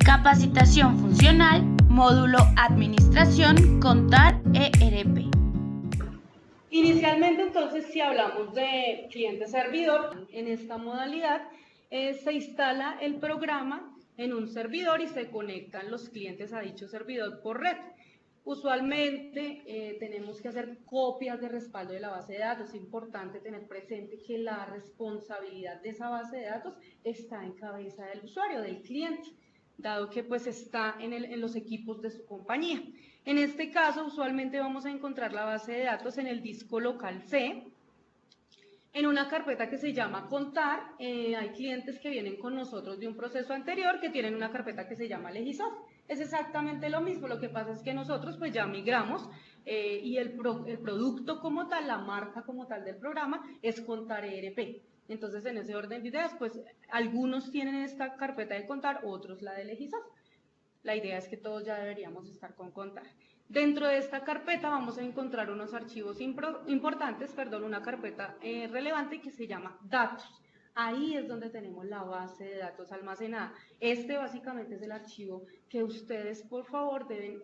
Capacitación funcional, módulo Administración, Contar ERP. Inicialmente, entonces, si hablamos de cliente-servidor, en esta modalidad se instala el programa en un servidor y se conectan los clientes a dicho servidor por red. Usualmente tenemos que hacer copias de respaldo de la base de datos. Es importante tener presente que la responsabilidad de esa base de datos está en cabeza del usuario, del cliente, dado que pues está en los equipos de su compañía. En este caso, usualmente vamos a encontrar la base de datos en el disco local C, en una carpeta que se llama Contar. Hay clientes que vienen con nosotros de un proceso anterior que tienen una carpeta que se llama Legisoft. Es exactamente lo mismo, lo que pasa es que nosotros pues ya migramos y el producto como tal, la marca como tal del programa es Contar ERP. Entonces, en ese orden de ideas, pues algunos tienen esta carpeta de Contar, otros la de Legisoft. La idea es que todos ya deberíamos estar con Contar. Dentro de esta carpeta vamos a encontrar unos archivos importantes, una carpeta relevante que se llama Datos. Ahí es donde tenemos la base de datos almacenada. Este básicamente es el archivo que ustedes, por favor, deben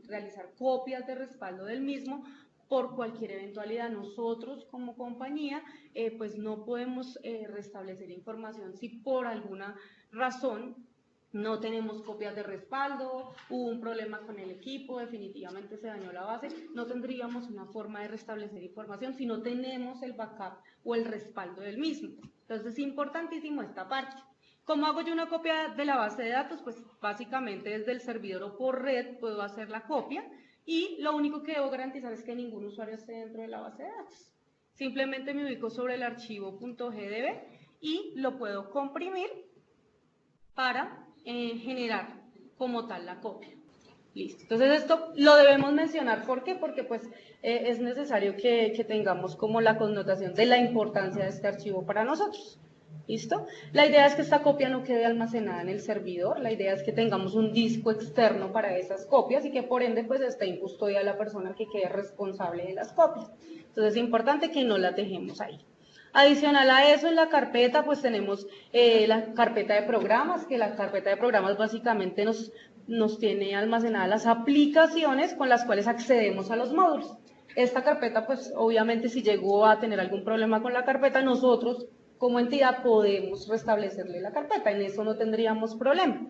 realizar copias de respaldo del mismo por cualquier eventualidad. Nosotros como compañía pues no podemos restablecer información si por alguna razón no tenemos copias de respaldo, hubo un problema con el equipo, definitivamente se dañó la base, no tendríamos una forma de restablecer información si no tenemos el backup o el respaldo del mismo. Entonces es importantísimo esta parte. ¿Cómo hago yo una copia de la base de datos? Pues básicamente desde el servidor o por red puedo hacer la copia y lo único que debo garantizar es que ningún usuario esté dentro de la base de datos. Simplemente me ubico sobre el archivo .gdb y lo puedo comprimir para generar como tal la copia. Listo. Entonces esto lo debemos mencionar. ¿Por qué? Porque pues es necesario que tengamos como la connotación de la importancia de este archivo para nosotros. ¿Listo? La idea es que esta copia no quede almacenada en el servidor, la idea es que tengamos un disco externo para esas copias y que por ende pues esté en custodia de la persona que quede responsable de las copias. Entonces es importante que no las dejemos ahí. Adicional a eso, en la carpeta, pues tenemos la carpeta de programas, que la carpeta de programas básicamente nos tiene almacenadas las aplicaciones con las cuales accedemos a los módulos. Esta carpeta, pues obviamente si llegó a tener algún problema con la carpeta, nosotros como entidad podemos restablecerle la carpeta, en eso no tendríamos problema.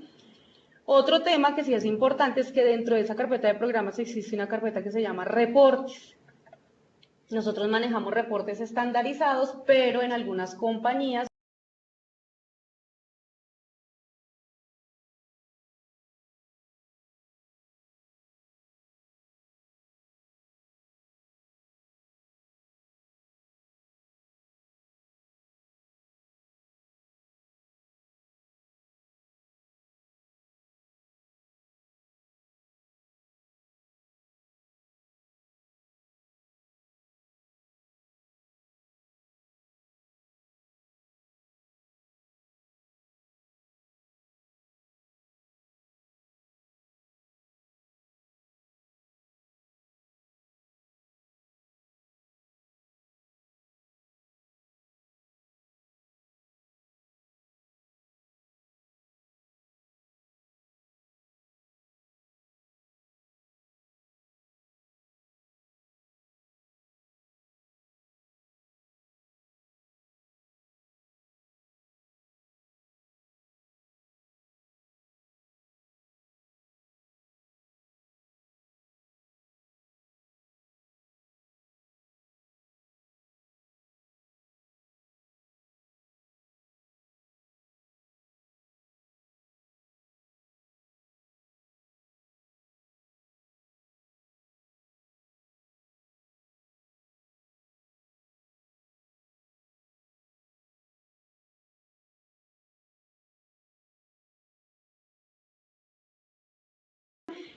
Otro tema que sí es importante es que dentro de esa carpeta de programas existe una carpeta que se llama reportes. Nosotros manejamos reportes estandarizados, pero en algunas compañías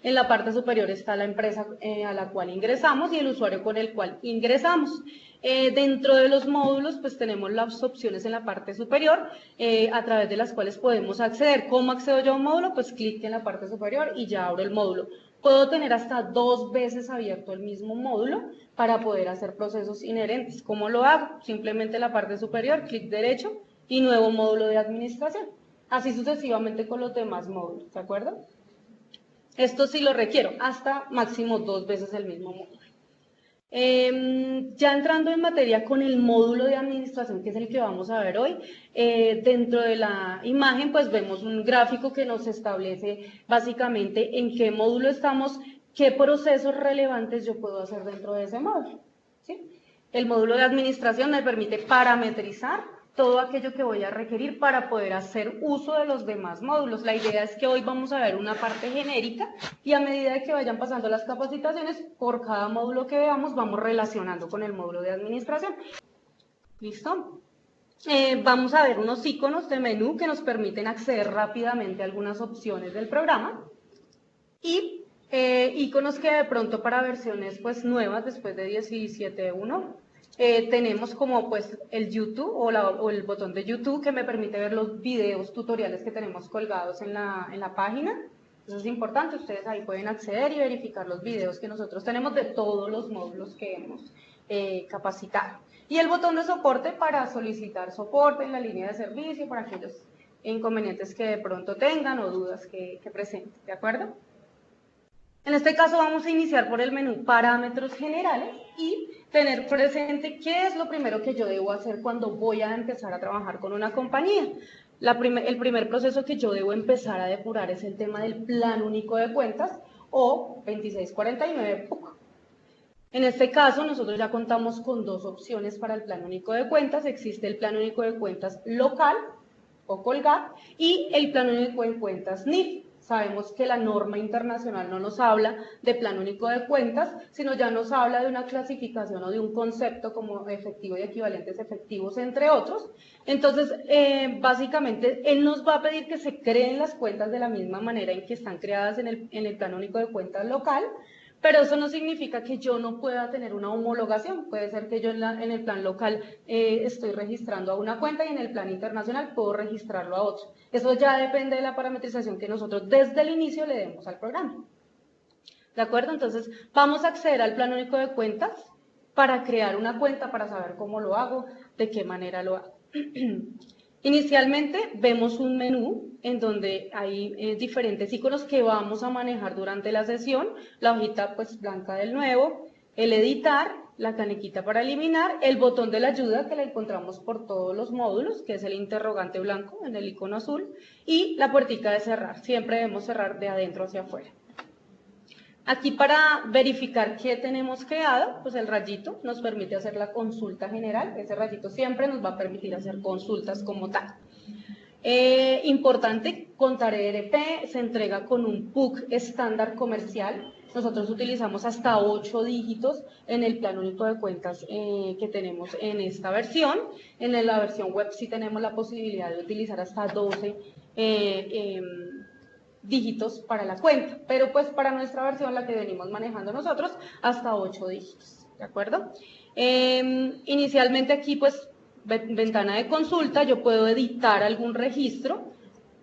en la parte superior está la empresa a la cual ingresamos y el usuario con el cual ingresamos. Dentro de los módulos, pues tenemos las opciones en la parte superior a través de las cuales podemos acceder. ¿Cómo accedo yo a un módulo? Pues clic en la parte superior y ya abro el módulo. Puedo tener hasta 2 veces abierto el mismo módulo para poder hacer procesos inherentes. ¿Cómo lo hago? Simplemente en la parte superior, clic derecho y nuevo módulo de administración. Así sucesivamente con los demás módulos, ¿de acuerdo? Esto sí lo requiero, hasta máximo 2 veces el mismo módulo. Ya entrando en materia con el módulo de administración, que es el que vamos a ver hoy, dentro de la imagen pues vemos un gráfico que nos establece básicamente en qué módulo estamos, qué procesos relevantes yo puedo hacer dentro de ese módulo, ¿sí? El módulo de administración me permite parametrizar todo aquello que voy a requerir para poder hacer uso de los demás módulos. La idea es que hoy vamos a ver una parte genérica y a medida que vayan pasando las capacitaciones, por cada módulo que veamos, vamos relacionando con el módulo de administración. ¿Listo? Vamos a ver unos iconos de menú que nos permiten acceder rápidamente a algunas opciones del programa y iconos que de pronto para versiones pues nuevas después de 17.1 tenemos como pues el YouTube o el botón de YouTube que me permite ver los videos tutoriales que tenemos colgados en la página. Eso es importante, ustedes ahí pueden acceder y verificar los videos que nosotros tenemos de todos los módulos que hemos capacitado. Y el botón de soporte para solicitar soporte en la línea de servicio para aquellos inconvenientes que de pronto tengan o dudas que presenten, ¿de acuerdo? En este caso vamos a iniciar por el menú Parámetros Generales y tener presente qué es lo primero que yo debo hacer cuando voy a empezar a trabajar con una compañía. El primer proceso que yo debo empezar a depurar es el tema del Plan Único de Cuentas o 2649 PUC. En este caso nosotros ya contamos con 2 opciones para el Plan Único de Cuentas. Existe el Plan Único de Cuentas local o Colgap y el Plan Único de Cuentas NIF. Sabemos que la norma internacional no nos habla de plan único de cuentas, sino ya nos habla de una clasificación o de un concepto como efectivo y equivalentes efectivos, entre otros. Entonces, básicamente, él nos va a pedir que se creen las cuentas de la misma manera en que están creadas en el plan único de cuentas local, pero eso no significa que yo no pueda tener una homologación. Puede ser que yo en el plan local estoy registrando a una cuenta y en el plan internacional puedo registrarlo a otro. Eso ya depende de la parametrización que nosotros desde el inicio le demos al programa. ¿De acuerdo? Entonces, vamos a acceder al plan único de cuentas para crear una cuenta, para saber cómo lo hago, de qué manera lo hago. Inicialmente vemos un menú en donde hay diferentes iconos que vamos a manejar durante la sesión, la hojita pues blanca del nuevo, el editar, la canequita para eliminar, el botón de la ayuda que la encontramos por todos los módulos, que es el interrogante blanco en el icono azul, y la puertica de cerrar, siempre debemos cerrar de adentro hacia afuera. Aquí para verificar qué tenemos creado, pues el rayito nos permite hacer la consulta general, ese rayito siempre nos va a permitir hacer consultas como tal. Importante, Contar ERP se entrega con un PUC estándar comercial, nosotros utilizamos hasta 8 dígitos en el plan único de cuentas que tenemos en esta versión, en la versión web sí tenemos la posibilidad de utilizar hasta 12 dígitos para la cuenta, pero pues para nuestra versión, la que venimos manejando nosotros, hasta 8 dígitos, ¿de acuerdo? Inicialmente aquí pues ventana de consulta, yo puedo editar algún registro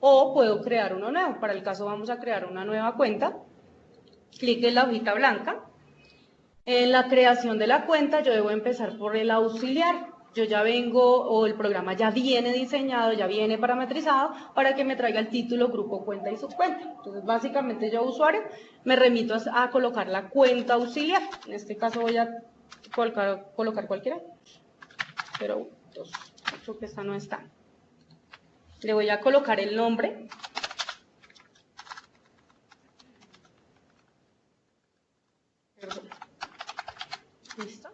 o puedo crear uno nuevo. Para el caso vamos a crear una nueva cuenta, clic en la hojita blanca. En la creación de la cuenta yo debo empezar por el auxiliar. Yo ya vengo, o el programa ya viene diseñado, ya viene parametrizado para que me traiga el título, grupo, cuenta y subcuenta. Entonces, básicamente yo, usuario, me remito a colocar la cuenta auxiliar. En este caso voy a colocar cualquiera, pero creo que esta no está. Le voy a colocar el nombre. Perdón. ¿Listo?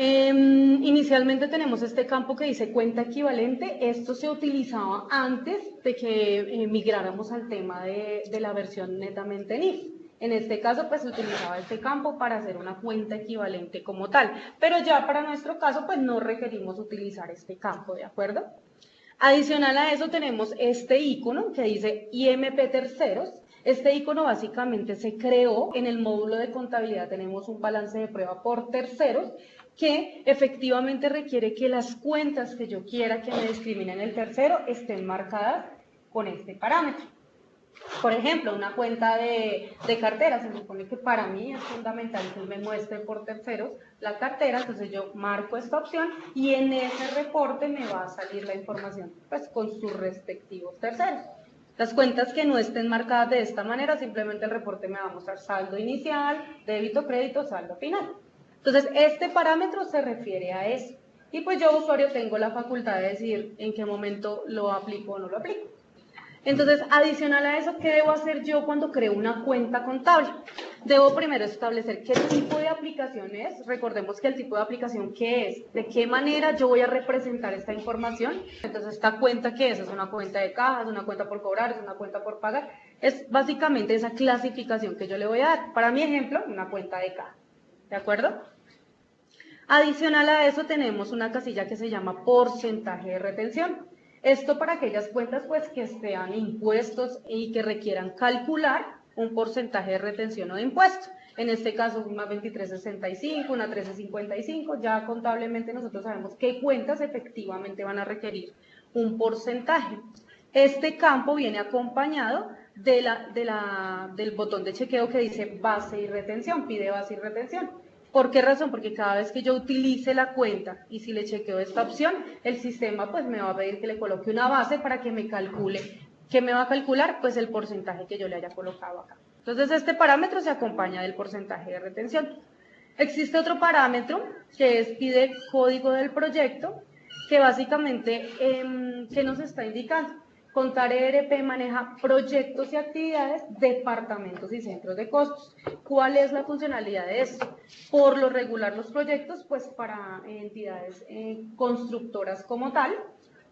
Inicialmente tenemos este campo que dice cuenta equivalente. Esto se utilizaba antes de que migráramos al tema de la versión netamente NIF. En este caso, pues se utilizaba este campo para hacer una cuenta equivalente como tal. Pero ya para nuestro caso, pues no requerimos utilizar este campo, ¿de acuerdo? Adicional a eso tenemos este icono que dice IMP terceros. Este icono básicamente se creó en el módulo de contabilidad. Tenemos un balance de prueba por terceros que efectivamente requiere que las cuentas que yo quiera que me discriminen el tercero estén marcadas con este parámetro. Por ejemplo, una cuenta de cartera, se supone que para mí es fundamental que me muestre por terceros la cartera, entonces yo marco esta opción y en ese reporte me va a salir la información pues con sus respectivos terceros. Las cuentas que no estén marcadas de esta manera, simplemente el reporte me va a mostrar saldo inicial, débito, crédito, saldo final. Entonces, este parámetro se refiere a eso. Y pues yo, usuario, tengo la facultad de decir en qué momento lo aplico o no lo aplico. Entonces, adicional a eso, ¿qué debo hacer yo cuando creo una cuenta contable? Debo primero establecer qué tipo de aplicación es. Recordemos que el tipo de aplicación, ¿qué es? ¿De qué manera yo voy a representar esta información? Entonces, ¿esta cuenta qué es? ¿Es una cuenta de caja? ¿Es una cuenta por cobrar? ¿Es una cuenta por pagar? Es básicamente esa clasificación que yo le voy a dar. Para mi ejemplo, una cuenta de caja. ¿De acuerdo? Adicional a eso tenemos una casilla que se llama porcentaje de retención. Esto para aquellas cuentas pues que sean impuestos y que requieran calcular un porcentaje de retención o de impuestos. En este caso una 2365, una 1355, ya contablemente nosotros sabemos qué cuentas efectivamente van a requerir un porcentaje. Este campo viene acompañado del botón de chequeo que dice base y retención, pide base y retención. ¿Por qué razón? Porque cada vez que yo utilice la cuenta y si le chequeo esta opción, el sistema pues me va a pedir que le coloque una base para que me calcule. ¿Qué me va a calcular? Pues el porcentaje que yo le haya colocado acá. Entonces este parámetro se acompaña del porcentaje de retención. Existe otro parámetro que es pide código del proyecto, que básicamente, ¿qué nos está indicando? Contar ERP maneja proyectos y actividades, departamentos y centros de costos. ¿Cuál es la funcionalidad de esto? Por lo regular los proyectos, pues para entidades constructoras como tal,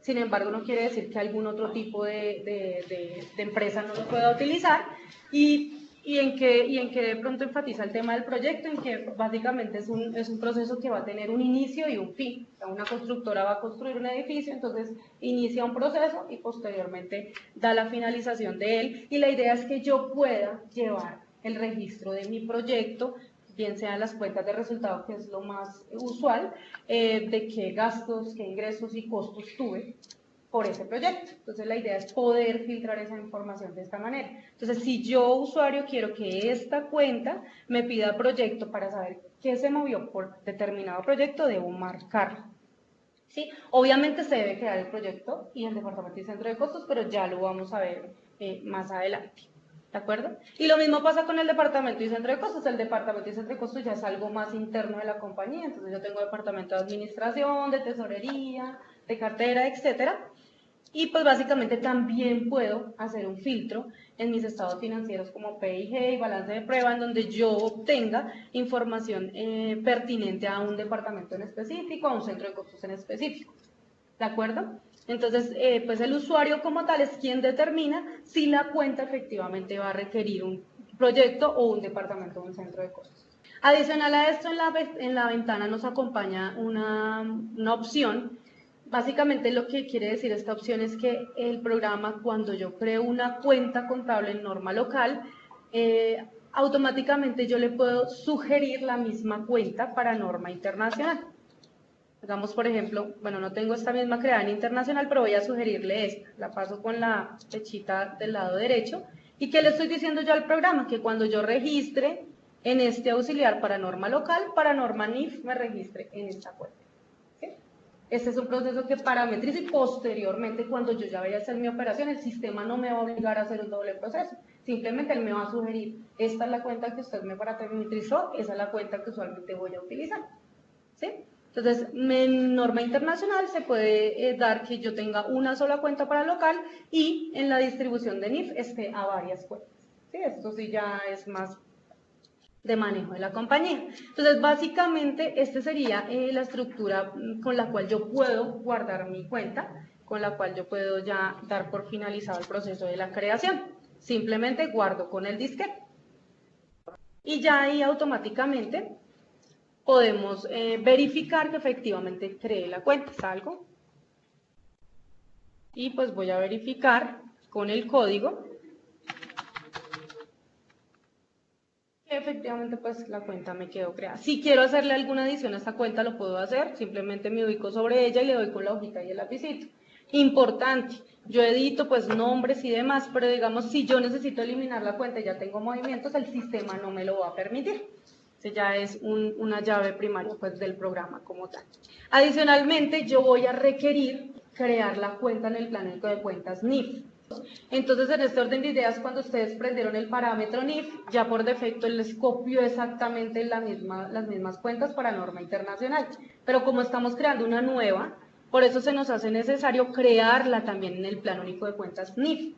sin embargo no quiere decir que algún otro tipo de empresa no lo pueda utilizar, y en que de pronto enfatiza el tema del proyecto, en que básicamente es un proceso que va a tener un inicio y un fin. O sea, una constructora va a construir un edificio, entonces inicia un proceso y posteriormente da la finalización de él, y la idea es que yo pueda llevar el registro de mi proyecto, bien sean las cuentas de resultados, que es lo más usual, de qué gastos, qué ingresos y costos tuve por ese proyecto. Entonces la idea es poder filtrar esa información de esta manera. Entonces, si yo, usuario, quiero que esta cuenta me pida proyecto para saber qué se movió por determinado proyecto, debo marcarlo. ¿Sí? Obviamente se debe crear el proyecto y el departamento y centro de costos, pero ya lo vamos a ver más adelante. ¿De acuerdo? Y lo mismo pasa con el departamento y centro de costos. El departamento y centro de costos ya es algo más interno de la compañía. Entonces yo tengo departamento de administración, de tesorería, de cartera, etcétera. Y pues básicamente también puedo hacer un filtro en mis estados financieros como PIG y balance de prueba, en donde yo obtenga información pertinente a un departamento en específico, a un centro de costos en específico. ¿De acuerdo? Entonces, pues el usuario como tal es quien determina si la cuenta efectivamente va a requerir un proyecto o un departamento o un centro de costos. Adicional a esto, en la ventana nos acompaña una opción. Básicamente lo que quiere decir esta opción es que el programa, cuando yo creo una cuenta contable en norma local, automáticamente yo le puedo sugerir la misma cuenta para norma internacional. Digamos, por ejemplo, bueno, no tengo esta misma creada en internacional, pero voy a sugerirle esta. La paso con la flechita del lado derecho. ¿Y qué le estoy diciendo yo al programa? Que cuando yo registre en este auxiliar para norma local, para norma NIF, me registre en esta cuenta. Este es un proceso que parametrizo y posteriormente, cuando yo ya vaya a hacer mi operación, el sistema no me va a obligar a hacer un doble proceso. Simplemente él me va a sugerir, esta es la cuenta que usted me parametrizó, esa es la cuenta que usualmente voy a utilizar. ¿Sí? Entonces, en norma internacional se puede dar que yo tenga una sola cuenta para local y en la distribución de NIF esté a varias cuentas. ¿Sí? Esto sí ya es más de manejo de la compañía. Entonces, básicamente, esta sería la estructura con la cual yo puedo guardar mi cuenta, con la cual yo puedo ya dar por finalizado el proceso de la creación. Simplemente guardo con el disquete. Y ya ahí automáticamente podemos verificar que efectivamente creé la cuenta. Salgo. Y pues voy a verificar con el código que efectivamente pues la cuenta me quedó creada. Si quiero hacerle alguna adición a esta cuenta lo puedo hacer, simplemente me ubico sobre ella y le doy con la hojita y el lapicito. Importante, yo edito pues nombres y demás, pero digamos si yo necesito eliminar la cuenta y ya tengo movimientos, el sistema no me lo va a permitir. Ese ya es una llave primaria pues del programa como tal. Adicionalmente, yo voy a requerir crear la cuenta en el plano único de cuentas NIF. Entonces, en este orden de ideas, cuando ustedes prendieron el parámetro NIF, ya por defecto les copió exactamente las mismas cuentas para norma internacional. Pero como estamos creando una nueva, por eso se nos hace necesario crearla también en el plano único de cuentas NIF.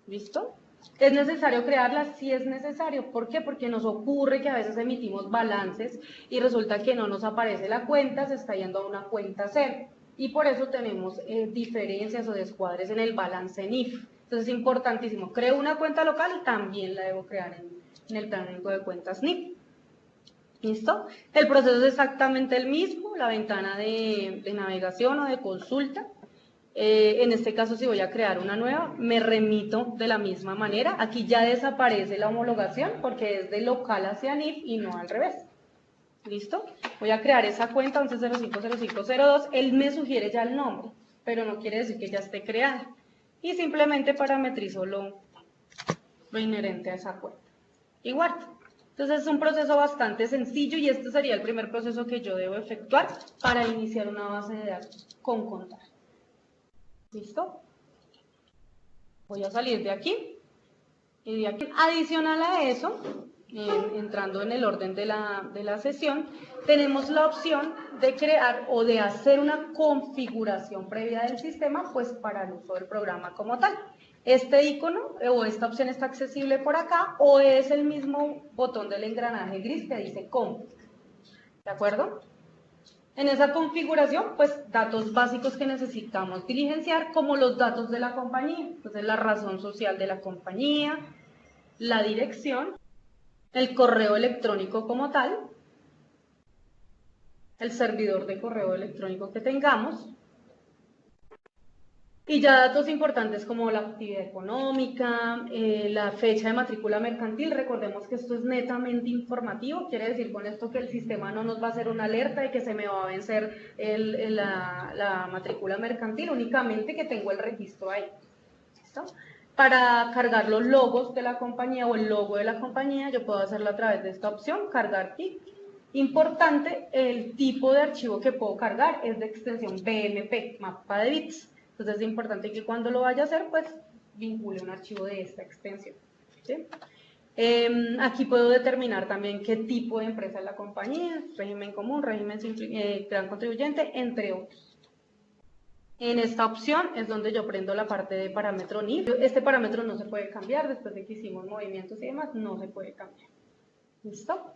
¿Listo? ¿Es necesario crearla? Sí es necesario. ¿Por qué? Porque nos ocurre que a veces emitimos balances y resulta que no nos aparece la cuenta, se está yendo a una cuenta cero. Y por eso tenemos diferencias o descuadres en el balance NIF. Entonces es importantísimo. Creo una cuenta local, también la debo crear en el plano único de cuentas NIF. ¿Listo? El proceso es exactamente el mismo, la ventana de navegación o de consulta. En este caso, si voy a crear una nueva, me remito de la misma manera. Aquí ya desaparece la homologación porque es de local hacia NIF y no al revés. ¿Listo? Voy a crear esa cuenta 11050502. Él me sugiere ya el nombre, pero no quiere decir que ya esté creada. Y simplemente parametrizo lo inherente a esa cuenta. Y guardo. Entonces es un proceso bastante sencillo y este sería el primer proceso que yo debo efectuar para iniciar una base de datos con Contar. ¿Listo? Voy a salir de aquí. Y de aquí, adicional a eso, entrando en el orden de la sesión, tenemos la opción de crear o de hacer una configuración previa del sistema, pues para el uso del programa como tal. Este icono o esta opción está accesible por acá o es el mismo botón del engranaje gris que dice Config. ¿De acuerdo? En esa configuración, pues datos básicos que necesitamos diligenciar, como los datos de la compañía, entonces la razón social de la compañía, la dirección, el correo electrónico como tal, el servidor de correo electrónico que tengamos, y ya datos importantes como la actividad económica, la fecha de matrícula mercantil. Recordemos que esto es netamente informativo, quiere decir con esto que el sistema no nos va a hacer una alerta de que se me va a vencer la matrícula mercantil, únicamente que tengo el registro ahí. ¿Listo? Para cargar los logos de la compañía o el logo de la compañía, yo puedo hacerlo a través de esta opción, cargar PIC. Importante, el tipo de archivo que puedo cargar es de extensión BMP, mapa de bits. Entonces es importante que cuando lo vaya a hacer, pues vincule un archivo de esta extensión. ¿Sí? Aquí puedo determinar también qué tipo de empresa es la compañía, régimen común, régimen gran contribuyente, entre otros. En esta opción es donde yo prendo la parte de parámetro NIF. Este parámetro no se puede cambiar, después de que hicimos movimientos y demás, no se puede cambiar. ¿Listo?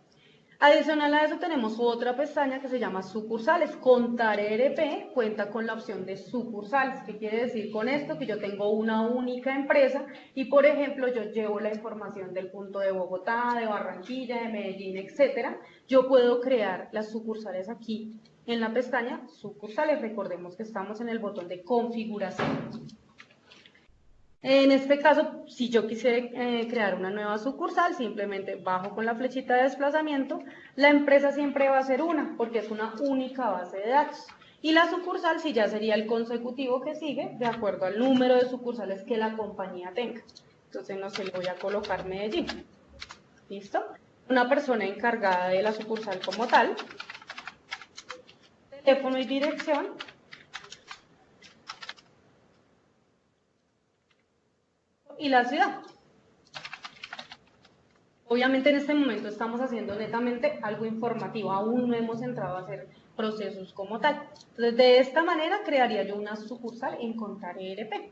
Adicional a eso tenemos otra pestaña que se llama sucursales. Contar ERP cuenta con la opción de sucursales. ¿Qué quiere decir con esto? Que yo tengo una única empresa y, por ejemplo, yo llevo la información del punto de Bogotá, de Barranquilla, de Medellín, etcétera. Yo puedo crear las sucursales aquí en la pestaña sucursales. Recordemos que estamos en el botón de configuración. En este caso, si yo quisiera crear una nueva sucursal, simplemente bajo con la flechita de desplazamiento. La empresa siempre va a ser una, porque es una única base de datos. Y la sucursal sí ya sería el consecutivo que sigue, de acuerdo al número de sucursales que la compañía tenga. Entonces, no sé, le voy a colocar Medellín. ¿Listo? Una persona encargada de la sucursal como tal. Teléfono y dirección. Y la ciudad. Obviamente en este momento estamos haciendo netamente algo informativo, aún no hemos entrado a hacer procesos como tal. Entonces de esta manera crearía yo una sucursal en Contar ERP.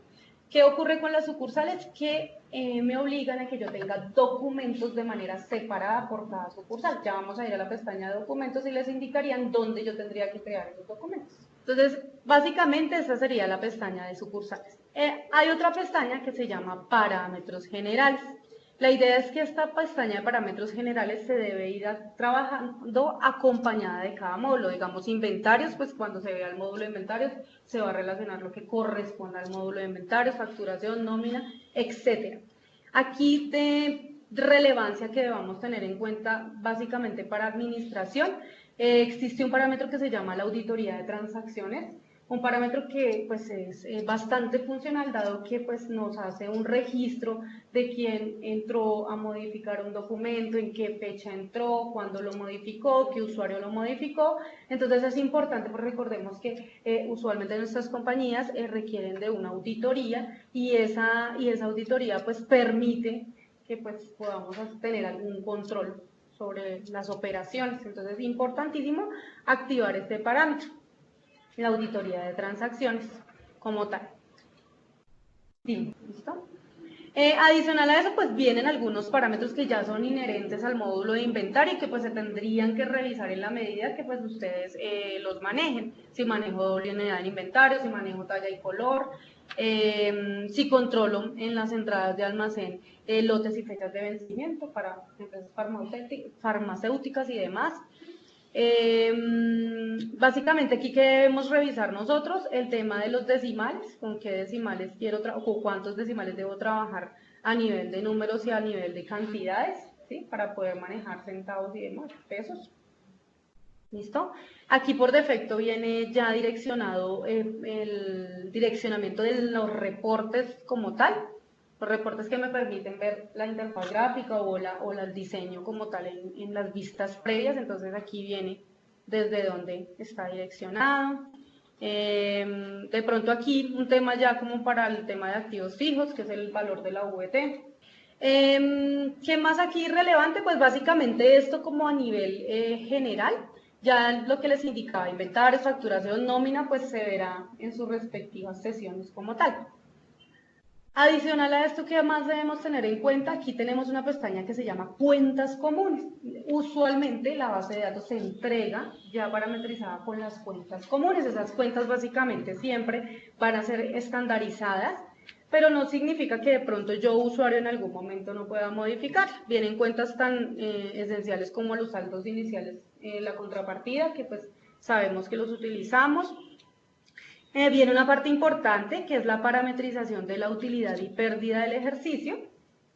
¿Qué ocurre con las sucursales? Que me obligan a que yo tenga documentos de manera separada por cada sucursal. Ya vamos a ir a la pestaña de documentos y les indicarían dónde yo tendría que crear esos documentos. Entonces, básicamente esta sería la pestaña de sucursales. Hay otra pestaña que se llama parámetros generales. La idea es que esta pestaña de parámetros generales se debe ir trabajando acompañada de cada módulo. Digamos, inventarios, pues cuando se vea el módulo de inventarios, se va a relacionar lo que corresponda al módulo de inventarios, facturación, nómina, etc. Aquí de relevancia que debamos tener en cuenta, básicamente para administración, existe un parámetro que se llama la auditoría de transacciones. Un parámetro que pues es bastante funcional, dado que pues nos hace un registro de quién entró a modificar un documento, en qué fecha entró, cuándo lo modificó, qué usuario lo modificó. Entonces es importante, porque recordemos que usualmente nuestras compañías requieren de una auditoría, y esa auditoría pues permite que pues podamos tener algún control sobre las operaciones. Entonces es importantísimo activar este parámetro, la auditoría de transacciones como tal. Sí, ¿listo? Adicional a eso, pues vienen algunos parámetros que ya son inherentes al módulo de inventario y que pues se tendrían que revisar en la medida que pues ustedes los manejen. Si manejo doble unidad en inventario, si manejo talla y color, si controlo en las entradas de almacén lotes y fechas de vencimiento para empresas farmacéuticas y demás. Básicamente aquí que debemos revisar nosotros el tema de los decimales, con qué decimales quiero o cuántos decimales debo trabajar a nivel de números y a nivel de cantidades, ¿sí? Para poder manejar centavos y demás, pesos. ¿Listo? Aquí por defecto viene ya direccionado el direccionamiento de los reportes como tal, los reportes que me permiten ver la interfaz gráfica o el diseño como tal en las vistas previas. Entonces aquí viene desde donde está direccionado. De pronto aquí un tema ya como para el tema de activos fijos, que es el valor de la VT. ¿Qué más aquí relevante? Pues básicamente esto como a nivel general. Ya lo que les indicaba, inventarios, facturación, nómina, pues se verá en sus respectivas sesiones como tal. Adicional a esto, ¿qué más debemos tener en cuenta? Aquí tenemos una pestaña que se llama cuentas comunes. Usualmente la base de datos se entrega ya parametrizada con las cuentas comunes. Esas cuentas básicamente siempre van a ser estandarizadas, pero no significa que de pronto yo, usuario, en algún momento no pueda modificar. Vienen cuentas tan esenciales como los saldos iniciales, la contrapartida, que pues sabemos que los utilizamos. Viene una parte importante, que es la parametrización de la utilidad y pérdida del ejercicio,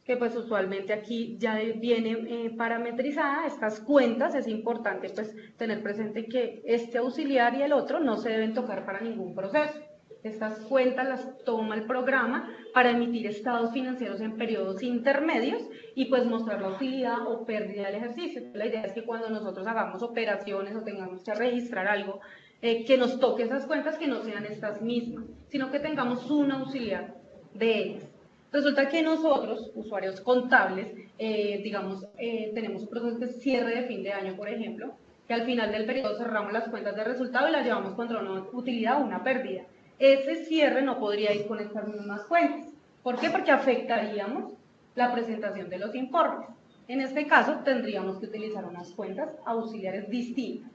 que pues usualmente aquí ya viene parametrizada. Estas cuentas es importante pues tener presente que este auxiliar y el otro no se deben tocar para ningún proceso. Estas cuentas las toma el programa para emitir estados financieros en periodos intermedios y pues mostrar la utilidad o pérdida del ejercicio. La idea es que cuando nosotros hagamos operaciones o tengamos que registrar algo, que nos toque esas cuentas, que no sean estas mismas, sino que tengamos un auxiliar de ellas. Resulta que nosotros, usuarios contables, tenemos un proceso de cierre de fin de año, por ejemplo, que al final del periodo cerramos las cuentas de resultado y las llevamos contra una utilidad o una pérdida. Ese cierre no podría ir con estas mismas cuentas. ¿Por qué? Porque afectaríamos la presentación de los informes. En este caso, tendríamos que utilizar unas cuentas auxiliares distintas.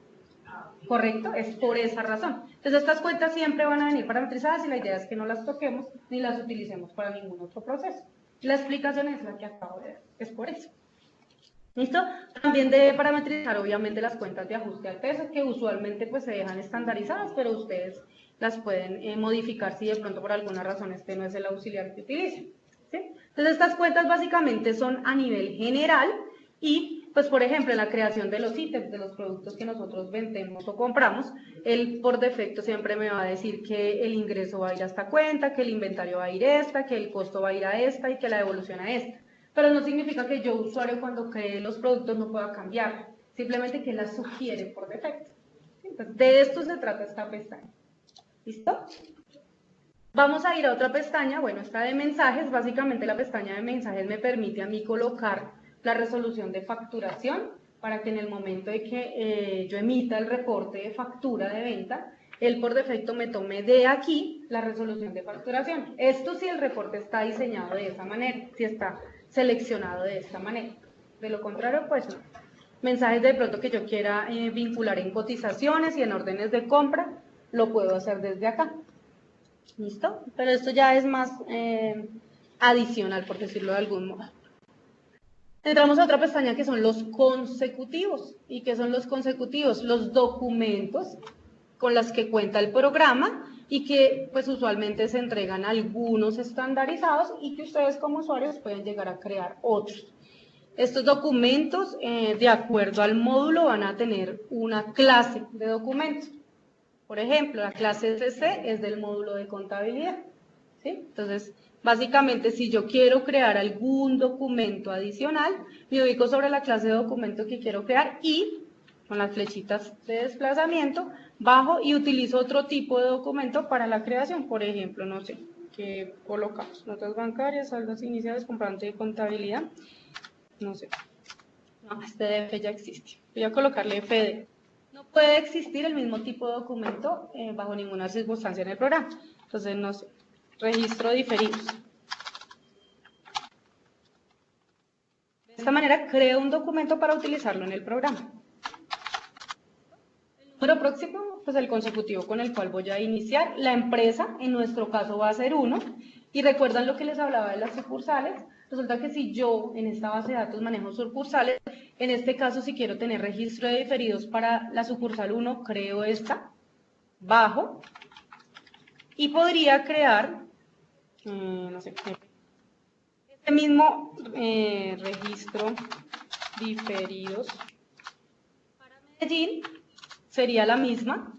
¿Correcto? Es por esa razón. Entonces estas cuentas siempre van a venir parametrizadas y la idea es que no las toquemos ni las utilicemos para ningún otro proceso. La explicación es la que acabo de dar, es por eso. ¿Listo? También debe parametrizar obviamente las cuentas de ajuste al peso, que usualmente pues se dejan estandarizadas, pero ustedes las pueden modificar si de pronto por alguna razón este no es el auxiliar que utilicen. ¿Sí? Entonces estas cuentas básicamente son a nivel general y pues por ejemplo en la creación de los ítems, de los productos que nosotros vendemos o compramos, él por defecto siempre me va a decir que el ingreso va a ir a esta cuenta, que el inventario va a ir a esta, que el costo va a ir a esta y que la devolución a esta. Pero no significa que yo, usuario, cuando cree los productos no pueda cambiar, simplemente que las sugiere por defecto. Entonces, de esto se trata esta pestaña. ¿Listo? Vamos a ir a otra pestaña, bueno, esta de mensajes. Básicamente la pestaña de mensajes me permite a mí colocar la resolución de facturación para que en el momento de que yo emita el reporte de factura de venta, él por defecto me tome de aquí la resolución de facturación. Esto si el reporte está diseñado de esa manera, si está seleccionado de esta manera. De lo contrario, pues no. Mensajes de pronto que yo quiera vincular en cotizaciones y en órdenes de compra, lo puedo hacer desde acá. ¿Listo? Pero esto ya es más adicional, por decirlo de algún modo. Entramos a otra pestaña que son los consecutivos. ¿Y qué son los consecutivos? Los documentos con los que cuenta el programa y que pues usualmente se entregan algunos estandarizados y que ustedes como usuarios pueden llegar a crear otros. Estos documentos, de acuerdo al módulo, van a tener una clase de documentos. Por ejemplo, la clase CC es del módulo de contabilidad, ¿sí? Entonces, básicamente, si yo quiero crear algún documento adicional, me ubico sobre la clase de documento que quiero crear y con las flechitas de desplazamiento, bajo y utilizo otro tipo de documento para la creación. Por ejemplo, no sé, que colocamos notas bancarias, saldos iniciales, comprobante de contabilidad, no sé. No, este DF ya existe. Voy a colocarle FD. No puede existir el mismo tipo de documento bajo ninguna circunstancia en el programa. Entonces, no sé, registro diferidos. De esta manera, creo un documento para utilizarlo en el programa. El número próximo, pues el consecutivo con el cual voy a iniciar. La empresa, en nuestro caso, va a ser 1. Y recuerdan lo que les hablaba de las sucursales. Resulta que si yo en esta base de datos manejo sucursales, en este caso si quiero tener registro de diferidos para la sucursal 1, creo esta, bajo, y podría crear, no sé, este mismo registro diferidos para Medellín, sería la misma,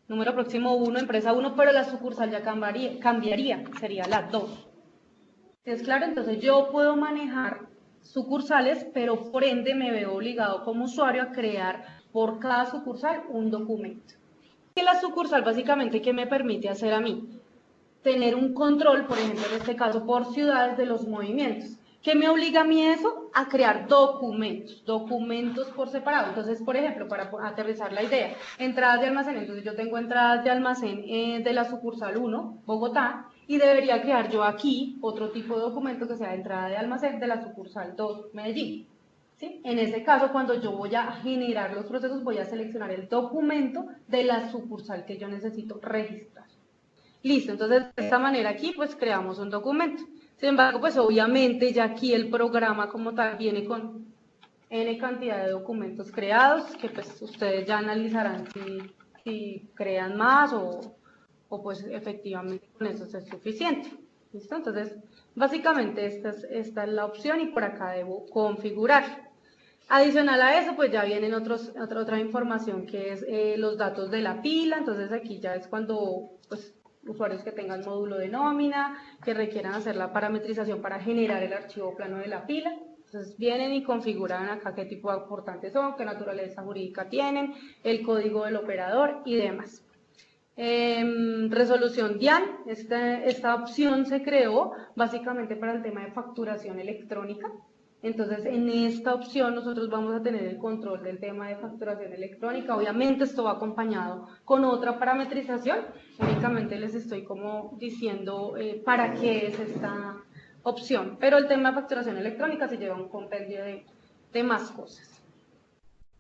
número próximo 1, empresa 1, pero la sucursal ya cambiaría, sería la 2. ¿Es claro? Entonces yo puedo manejar sucursales, pero por ende me veo obligado como usuario a crear por cada sucursal un documento. Y la sucursal básicamente, ¿qué me permite hacer a mí? Tener un control, por ejemplo, en este caso por ciudades, de los movimientos. ¿Qué me obliga a mí eso? A crear documentos por separado. Entonces, por ejemplo, para aterrizar la idea, entradas de almacén. Entonces yo tengo entradas de almacén de la sucursal 1, Bogotá, y debería crear yo aquí otro tipo de documento que sea entrada de almacén de la sucursal 2, Medellín. ¿Sí? En ese caso, cuando yo voy a generar los procesos, voy a seleccionar el documento de la sucursal que yo necesito registrar. Listo, entonces de esta manera aquí pues creamos un documento. Sin embargo, pues obviamente ya aquí el programa como tal viene con N cantidad de documentos creados, que pues ustedes ya analizarán si crean más o pues efectivamente con eso es suficiente. ¿Listo? Entonces, básicamente esta es la opción y por acá debo configurar. Adicional a eso, pues ya vienen otra información que es los datos de la pila. Entonces aquí ya es cuando pues usuarios que tengan módulo de nómina, que requieran hacer la parametrización para generar el archivo plano de la pila. Entonces vienen y configuran acá qué tipo de aportantes son, qué naturaleza jurídica tienen, el código del operador y demás. Resolución DIAN, esta opción se creó básicamente para el tema de facturación electrónica. Entonces, en esta opción nosotros vamos a tener el control del tema de facturación electrónica. Obviamente esto va acompañado con otra parametrización. Únicamente les estoy como diciendo para qué es esta opción. Pero el tema de facturación electrónica se lleva un compendio de más cosas.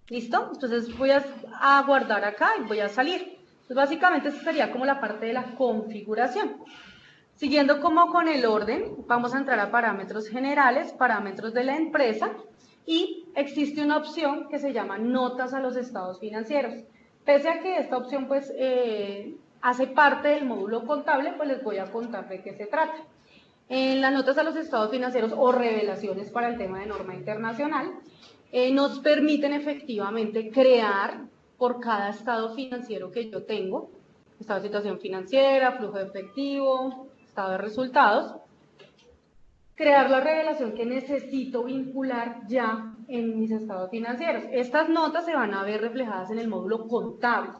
¿Listo? Entonces voy a guardar acá y voy a salir. Entonces, básicamente esta sería como la parte de la configuración. Siguiendo como con el orden, vamos a entrar a parámetros generales, parámetros de la empresa, y existe una opción que se llama notas a los estados financieros. Pese a que esta opción pues hace parte del módulo contable, pues les voy a contar de qué se trata. En las notas a los estados financieros o revelaciones para el tema de norma internacional, nos permiten efectivamente crear por cada estado financiero que yo tengo, estado de situación financiera, flujo de efectivo, estado de resultados, crear la revelación que necesito vincular ya en mis estados financieros. Estas notas se van a ver reflejadas en el módulo contable,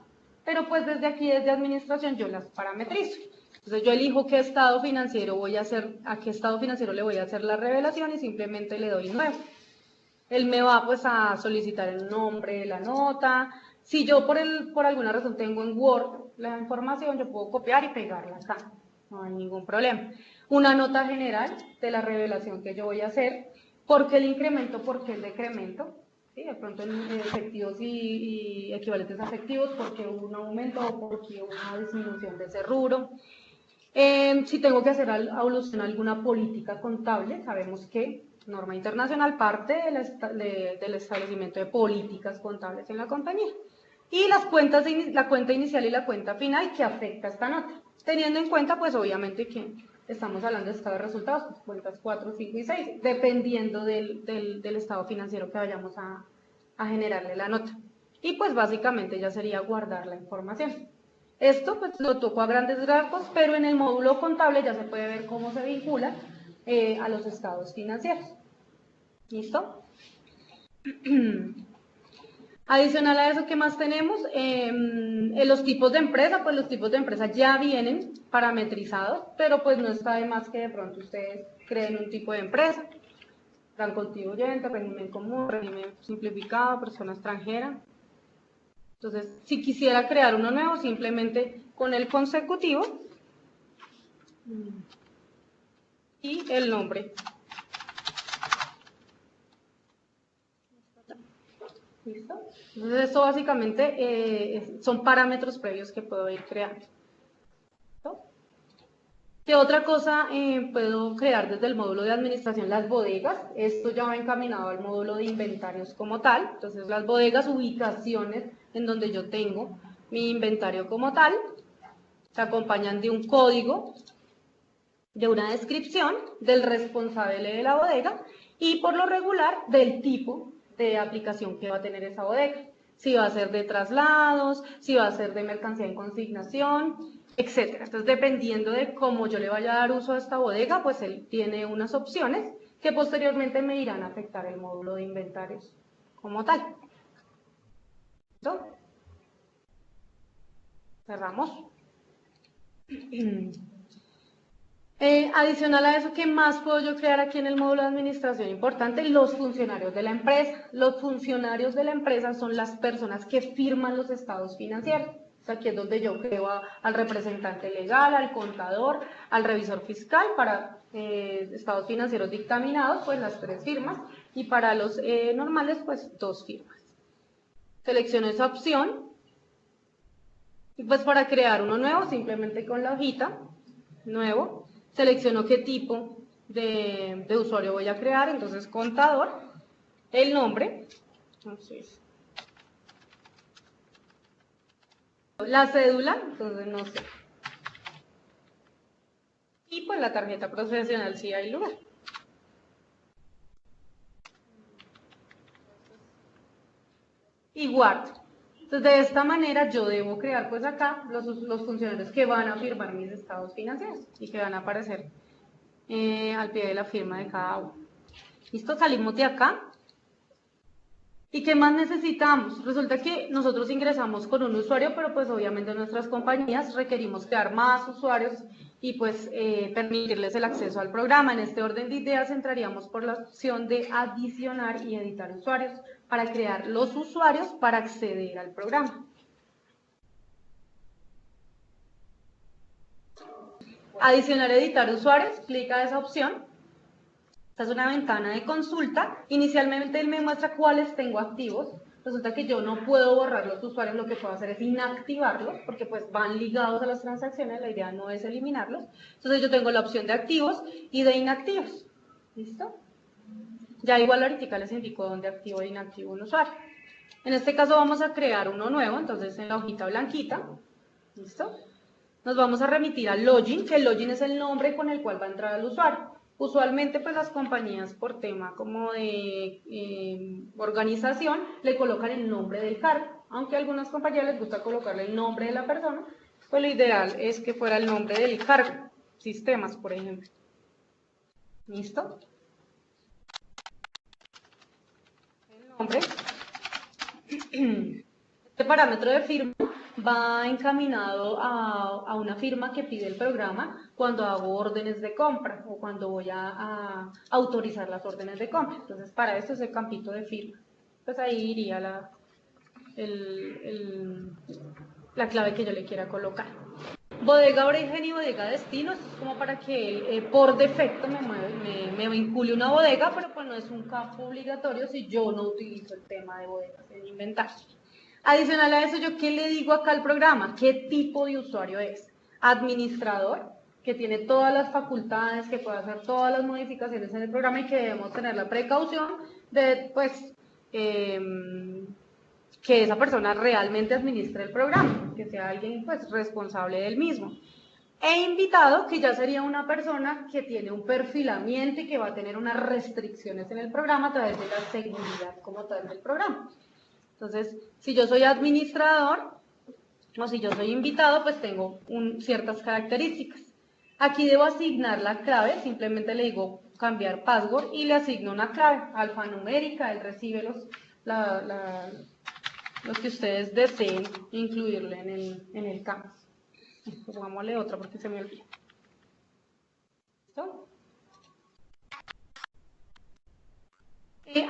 pero pues desde aquí, desde administración, yo las parametrizo. Entonces yo elijo qué estado financiero voy a hacer, a qué estado financiero le voy a hacer la revelación y simplemente le doy nuevo. Él me va pues a solicitar el nombre de la nota. Si yo por alguna razón tengo en Word la información, yo puedo copiar y pegarla acá. No hay ningún problema. Una nota general de la revelación que yo voy a hacer. ¿Por qué el incremento? ¿Por qué el decremento? ¿Sí? De pronto en efectivos y equivalentes a efectivos, ¿por qué hubo un aumento o por qué hubo una disminución de ese rubro? Si tengo que hacer alusión a alguna política contable, sabemos que norma internacional parte del establecimiento de políticas contables en la compañía. Y las cuentas, la cuenta inicial y la cuenta final que afecta a esta nota. Teniendo en cuenta, pues obviamente que estamos hablando de estado de resultados, pues, cuentas 4, 5 y 6, dependiendo del estado financiero que vayamos a generarle la nota. Y pues básicamente ya sería guardar la información. Esto pues lo toco a grandes rasgos, pero en el módulo contable ya se puede ver cómo se vincula a los estados financieros. ¿Listo? Adicional a eso, ¿qué más tenemos? En los tipos de empresa, pues los tipos de empresa ya vienen parametrizados, pero pues no está de más que de pronto ustedes creen un tipo de empresa. Gran contribuyente, régimen común, régimen simplificado, persona extranjera. Entonces, si quisiera crear uno nuevo, simplemente con el consecutivo y el nombre. ¿Listo? Entonces, esto básicamente son parámetros previos que puedo ir creando. ¿Listo? ¿Qué otra cosa puedo crear desde el módulo de administración? Las bodegas. Esto ya va encaminado al módulo de inventarios como tal. Entonces, las bodegas, ubicaciones en donde yo tengo mi inventario como tal, se acompañan de un código, de una descripción del responsable de la bodega y por lo regular del tipo de aplicación que va a tener esa bodega. Si va a ser de traslados, si va a ser de mercancía en consignación, etcétera. Entonces, dependiendo de cómo yo le vaya a dar uso a esta bodega, pues él tiene unas opciones que posteriormente me irán a afectar el módulo de inventarios como tal. ¿Listo? Cerramos. Adicional a eso, ¿qué más puedo yo crear aquí en el módulo de administración? Importante, los funcionarios de la empresa. Los funcionarios de la empresa son las personas que firman los estados financieros. O sea, aquí es donde yo creo al representante legal, al contador, al revisor fiscal, para estados financieros dictaminados, pues las 3 firmas, y para los normales, pues 2 firmas. Selecciono esa opción, y pues para crear uno nuevo, simplemente con la hojita, nuevo, selecciono qué tipo de usuario voy a crear, entonces contador, el nombre, entonces, la cédula, entonces no sé, y pues la tarjeta profesional si hay lugar. Y guardo. Entonces de esta manera yo debo crear pues acá los funcionarios que van a firmar mis estados financieros y que van a aparecer al pie de la firma de cada uno. ¿Listo? Salimos de acá. ¿Y qué más necesitamos? Resulta que nosotros ingresamos con un usuario, pero pues obviamente nuestras compañías requerimos crear más usuarios y pues permitirles el acceso al programa. En este orden de ideas entraríamos por la opción de adicionar y editar usuarios para crear los usuarios para acceder al programa. Adicionar, editar usuarios, clic a esa opción. Esta es una ventana de consulta. Inicialmente él me muestra cuáles tengo activos. Resulta que yo no puedo borrar los usuarios, lo que puedo hacer es inactivarlos, porque pues van ligados a las transacciones, la idea no es eliminarlos. Entonces yo tengo la opción de activos y de inactivos. ¿Listo? Ya igual ahorita les indico dónde activo e inactivo un usuario. En este caso vamos a crear uno nuevo, entonces en la hojita blanquita, ¿listo? Nos vamos a remitir al login, que el login es el nombre con el cual va a entrar el usuario. Usualmente pues las compañías por tema como de organización le colocan el nombre del cargo, aunque a algunas compañías les gusta colocarle el nombre de la persona, pues lo ideal es que fuera el nombre del cargo, sistemas por ejemplo. ¿Listo? El nombre. Este parámetro de firma va encaminado a una firma que pide el programa cuando hago órdenes de compra o cuando voy a autorizar las órdenes de compra. Entonces, para esto es el campito de firma. Pues ahí iría la clave que yo le quiera colocar. Bodega origen y bodega destino, esto es como para que por defecto me vincule una bodega, pero pues no es un campo obligatorio si yo no utilizo el tema de bodegas en inventario. Adicional a eso, ¿yo qué le digo acá al programa? ¿Qué tipo de usuario es? Administrador, que tiene todas las facultades, que puede hacer todas las modificaciones en el programa y que debemos tener la precaución de, pues, que esa persona realmente administre el programa, que sea alguien, pues, responsable del mismo. He invitado, que ya sería una persona que tiene un perfilamiento y que va a tener unas restricciones en el programa a través de la seguridad como tal del programa. Entonces, si yo soy administrador, o si yo soy invitado, pues tengo ciertas características. Aquí debo asignar la clave, simplemente le digo cambiar password y le asigno una clave alfanumérica, él recibe los que ustedes deseen incluirle en el campo. Pues pongámosle otra porque se me olvidó. ¿Listo?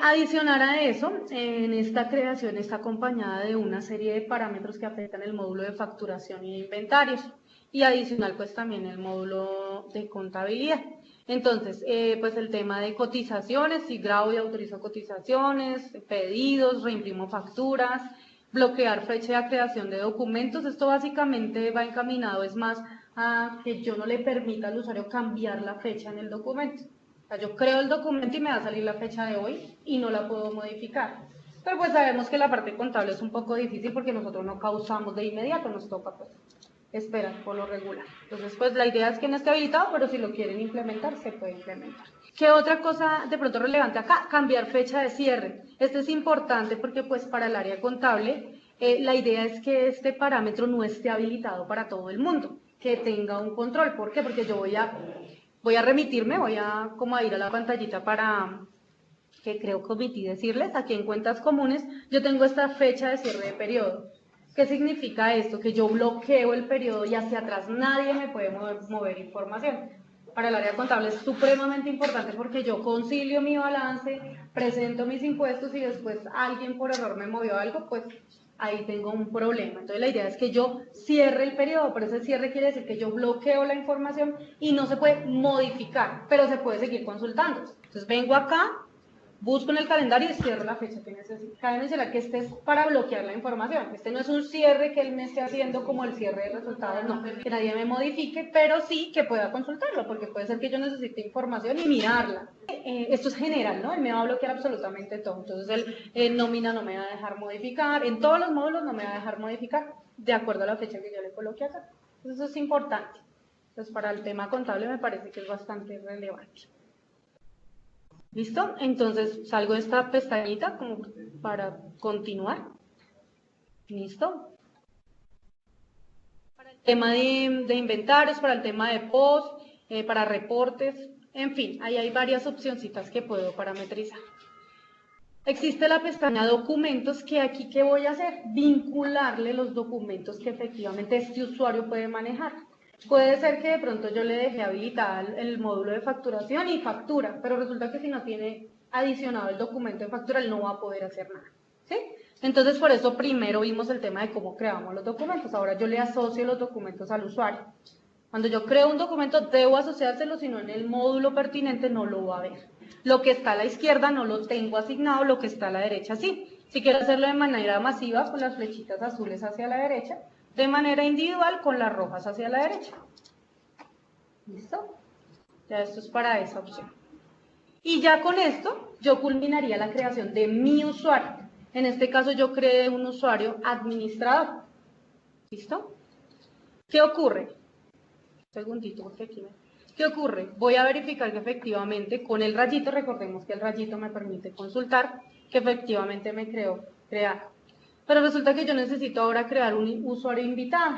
Adicional a eso, en esta creación está acompañada de una serie de parámetros que afectan el módulo de facturación y de inventarios, y adicional pues también el módulo de contabilidad. Entonces, pues el tema de cotizaciones, si grabo y autorizo cotizaciones, pedidos, reimprimo facturas, bloquear fecha de creación de documentos, esto básicamente va encaminado, es más, a que yo no le permita al usuario cambiar la fecha en el documento. O sea, yo creo el documento y me va a salir la fecha de hoy y no la puedo modificar. Pero pues sabemos que la parte contable es un poco difícil porque nosotros no causamos de inmediato, nos toca pues esperar por lo regular. Entonces pues la idea es que no esté habilitado, pero si lo quieren implementar, se puede implementar. ¿Qué otra cosa de pronto relevante acá? Cambiar fecha de cierre. Este es importante porque pues para el área contable la idea es que este parámetro no esté habilitado para todo el mundo, que tenga un control. ¿Por qué? Porque yo voy a remitirme, voy a como a ir a la pantallita para que creo que omití decirles, aquí en cuentas comunes yo tengo esta fecha de cierre de periodo. ¿Qué significa esto? Que yo bloqueo el periodo y hacia atrás nadie me puede mover información. Para el área contable es supremamente importante porque yo concilio mi balance, presento mis impuestos y después alguien por error me movió algo, pues ahí tengo un problema. Entonces la idea es que yo cierre el periodo, pero ese cierre quiere decir que yo bloqueo la información y no se puede modificar, pero se puede seguir consultando. Entonces vengo acá, busco en el calendario y cierro la fecha que necesito. Cabe mencionar que este es para bloquear la información. Este no es un cierre que él me esté haciendo como el cierre de resultados, no. Que nadie me modifique, pero sí que pueda consultarlo, porque puede ser que yo necesite información y mirarla. Esto es general, ¿no? Él me va a bloquear absolutamente todo. Entonces, el nómina no me va a dejar modificar. En todos los módulos no me va a dejar modificar de acuerdo a la fecha que yo le coloque acá. Entonces, eso es importante. Entonces, para el tema contable me parece que es bastante relevante. ¿Listo? Entonces salgo de esta pestañita como para continuar. ¿Listo? Para el tema de inventarios, para el tema de post, para reportes, en fin, ahí hay varias opcioncitas que puedo parametrizar. Existe la pestaña documentos, que aquí ¿qué voy a hacer? Vincularle los documentos que efectivamente este usuario puede manejar. Puede ser que de pronto yo le dejé habilitada el módulo de facturación y factura, pero resulta que si no tiene adicionado el documento de factura, él no va a poder hacer nada. ¿Sí? Entonces, por eso primero vimos el tema de cómo creamos los documentos. Ahora yo le asocio los documentos al usuario. Cuando yo creo un documento, debo asociárselo, si no en el módulo pertinente no lo va a ver. Lo que está a la izquierda no lo tengo asignado, lo que está a la derecha sí. Si quiero hacerlo de manera masiva, con las flechitas azules hacia la derecha, de manera individual con las rojas hacia la derecha. ¿Listo? Ya esto es para esa opción. Y ya con esto yo culminaría la creación de mi usuario. En este caso yo creé un usuario administrador. ¿Listo? ¿Qué ocurre? Un segundito, porque aquí ¿Qué ocurre? Voy a verificar que efectivamente con el rayito, recordemos que el rayito me permite consultar, que efectivamente me crear. Pero resulta que yo necesito ahora crear un usuario invitado.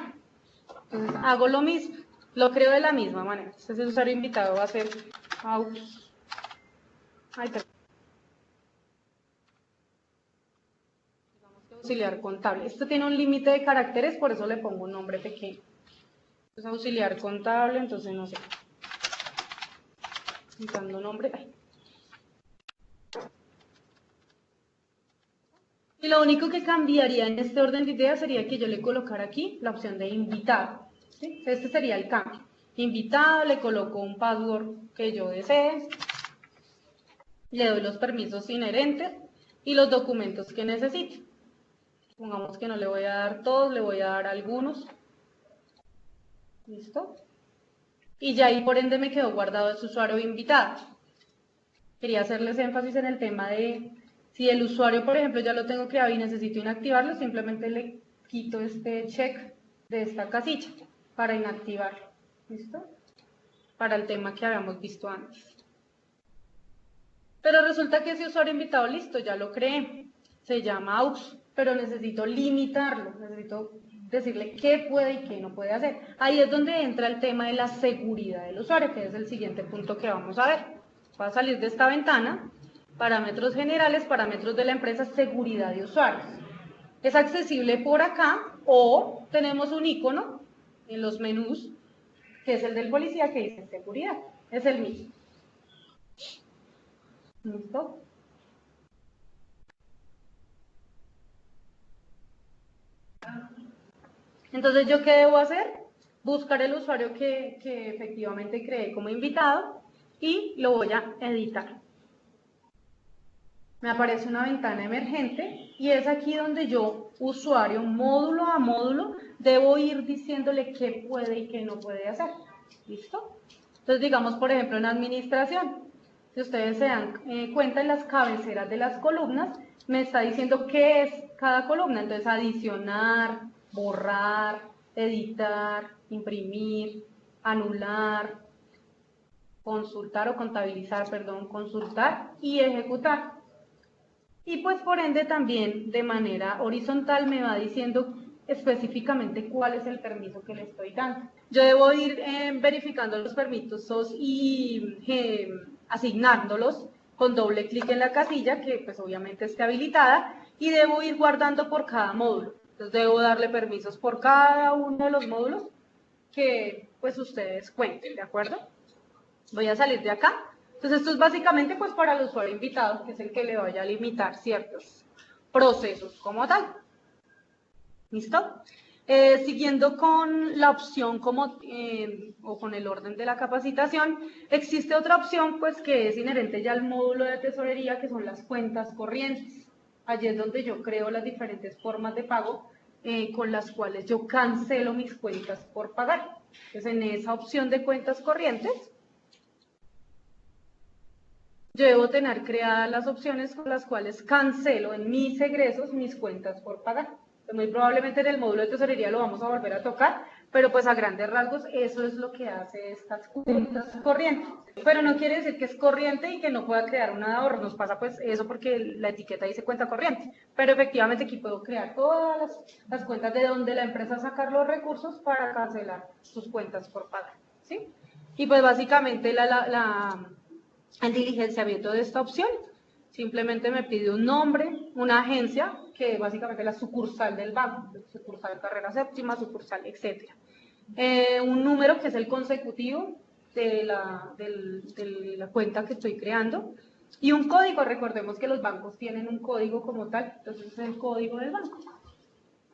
Entonces hago lo mismo, lo creo de la misma manera. Entonces el usuario invitado va a ser auxiliar contable. Esto tiene un límite de caracteres, por eso le pongo un nombre pequeño. Entonces auxiliar contable, entonces no sé. Dando nombre. Y lo único que cambiaría en este orden de ideas sería que yo le colocara aquí la opción de invitado. ¿Sí? Este sería el cambio. Invitado, le coloco un password que yo desee, le doy los permisos inherentes y los documentos que necesite. Pongamos que no le voy a dar todos, le voy a dar algunos. ¿Listo? Y ya ahí por ende me quedó guardado ese usuario invitado. Quería hacerles énfasis en el tema de si el usuario, por ejemplo, ya lo tengo creado y necesito inactivarlo, simplemente le quito este check de esta casilla para inactivarlo. ¿Listo? Para el tema que habíamos visto antes. Pero resulta que ese usuario invitado, listo, ya lo creé. Se llama AUX, pero necesito limitarlo, necesito decirle qué puede y qué no puede hacer. Ahí es donde entra el tema de la seguridad del usuario, que es el siguiente punto que vamos a ver. Va a salir de esta ventana, parámetros generales, parámetros de la empresa, seguridad de usuarios. Es accesible por acá o tenemos un icono en los menús, que es el del policía, que dice seguridad. Es el mismo. ¿Listo? Entonces, ¿yo qué debo hacer? Buscar el usuario que efectivamente creé como invitado y lo voy a editar. Me aparece una ventana emergente y es aquí donde yo, usuario, módulo a módulo, debo ir diciéndole qué puede y qué no puede hacer. ¿Listo? Entonces, digamos, por ejemplo, en administración, si ustedes se dan cuenta en las cabeceras de las columnas, me está diciendo qué es cada columna. Entonces, adicionar, borrar, editar, imprimir, anular, consultar o contabilizar, perdón, consultar y ejecutar. Y pues por ende también de manera horizontal me va diciendo específicamente cuál es el permiso que le estoy dando. Yo debo ir verificando los permisos y asignándolos con doble clic en la casilla, que pues obviamente esté habilitada, y debo ir guardando por cada módulo. Entonces debo darle permisos por cada uno de los módulos que pues ustedes cuenten, ¿de acuerdo? Voy a salir de acá. Entonces esto es básicamente pues para el usuario invitado, que es el que le vaya a limitar ciertos procesos como tal. ¿Listo? Siguiendo con la opción o con el orden de la capacitación, existe otra opción pues que es inherente ya al módulo de tesorería, que son las cuentas corrientes. Allí es donde yo creo las diferentes formas de pago con las cuales yo cancelo mis cuentas por pagar. Entonces en esa opción de cuentas corrientes, yo debo tener creadas las opciones con las cuales cancelo en mis egresos mis cuentas por pagar. Muy probablemente en el módulo de tesorería lo vamos a volver a tocar, pero pues a grandes rasgos eso es lo que hace estas cuentas corrientes. Pero no quiere decir que es corriente y que no pueda crear una de ahorro. Nos pasa pues eso porque la etiqueta dice cuenta corriente. Pero efectivamente aquí puedo crear todas las cuentas de donde la empresa sacar los recursos para cancelar sus cuentas por pagar. ¿Sí? Y pues básicamente el diligenciamiento de esta opción simplemente me pide un nombre, una agencia, que básicamente es la sucursal del banco, sucursal Carrera Séptima, sucursal, etc. Un número que es el consecutivo de la cuenta que estoy creando y un código. Recordemos que los bancos tienen un código como tal, entonces es el código del banco.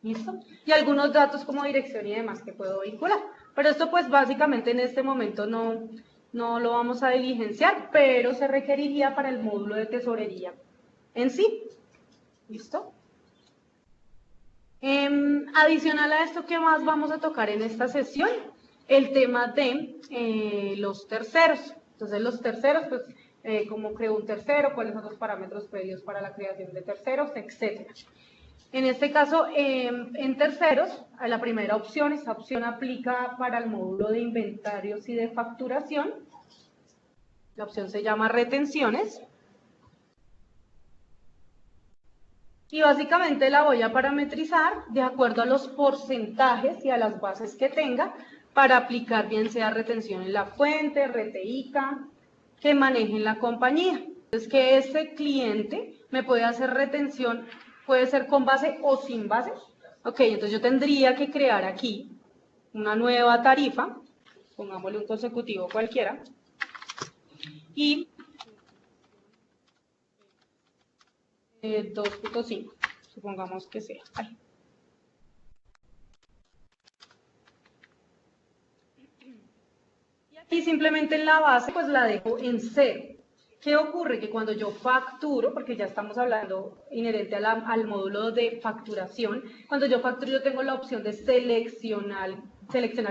¿Listo? Y algunos datos como dirección y demás que puedo vincular. Pero esto pues básicamente en este momento no lo vamos a diligenciar, pero se requeriría para el módulo de tesorería en sí. ¿Listo? Adicional a esto, ¿qué más vamos a tocar en esta sesión? El tema de los terceros. Entonces los terceros, pues, cómo creo un tercero, cuáles son los parámetros previos para la creación de terceros, etcétera. En este caso, en terceros, a la primera opción, esta opción aplica para el módulo de inventarios y de facturación. La opción se llama retenciones. Y básicamente la voy a parametrizar de acuerdo a los porcentajes y a las bases que tenga para aplicar bien sea retención en la fuente, RTICA, que maneje en la compañía. Entonces, que ese cliente me puede hacer retención, puede ser con base o sin base. Ok, entonces yo tendría que crear aquí una nueva tarifa, pongámosle un consecutivo cualquiera, y 2.5, supongamos que sea. Ay. Y aquí simplemente en la base pues la dejo en 0. ¿Qué ocurre? Que cuando yo facturo, porque ya estamos hablando inherente al módulo de facturación, cuando yo facturo yo tengo la opción de seleccionar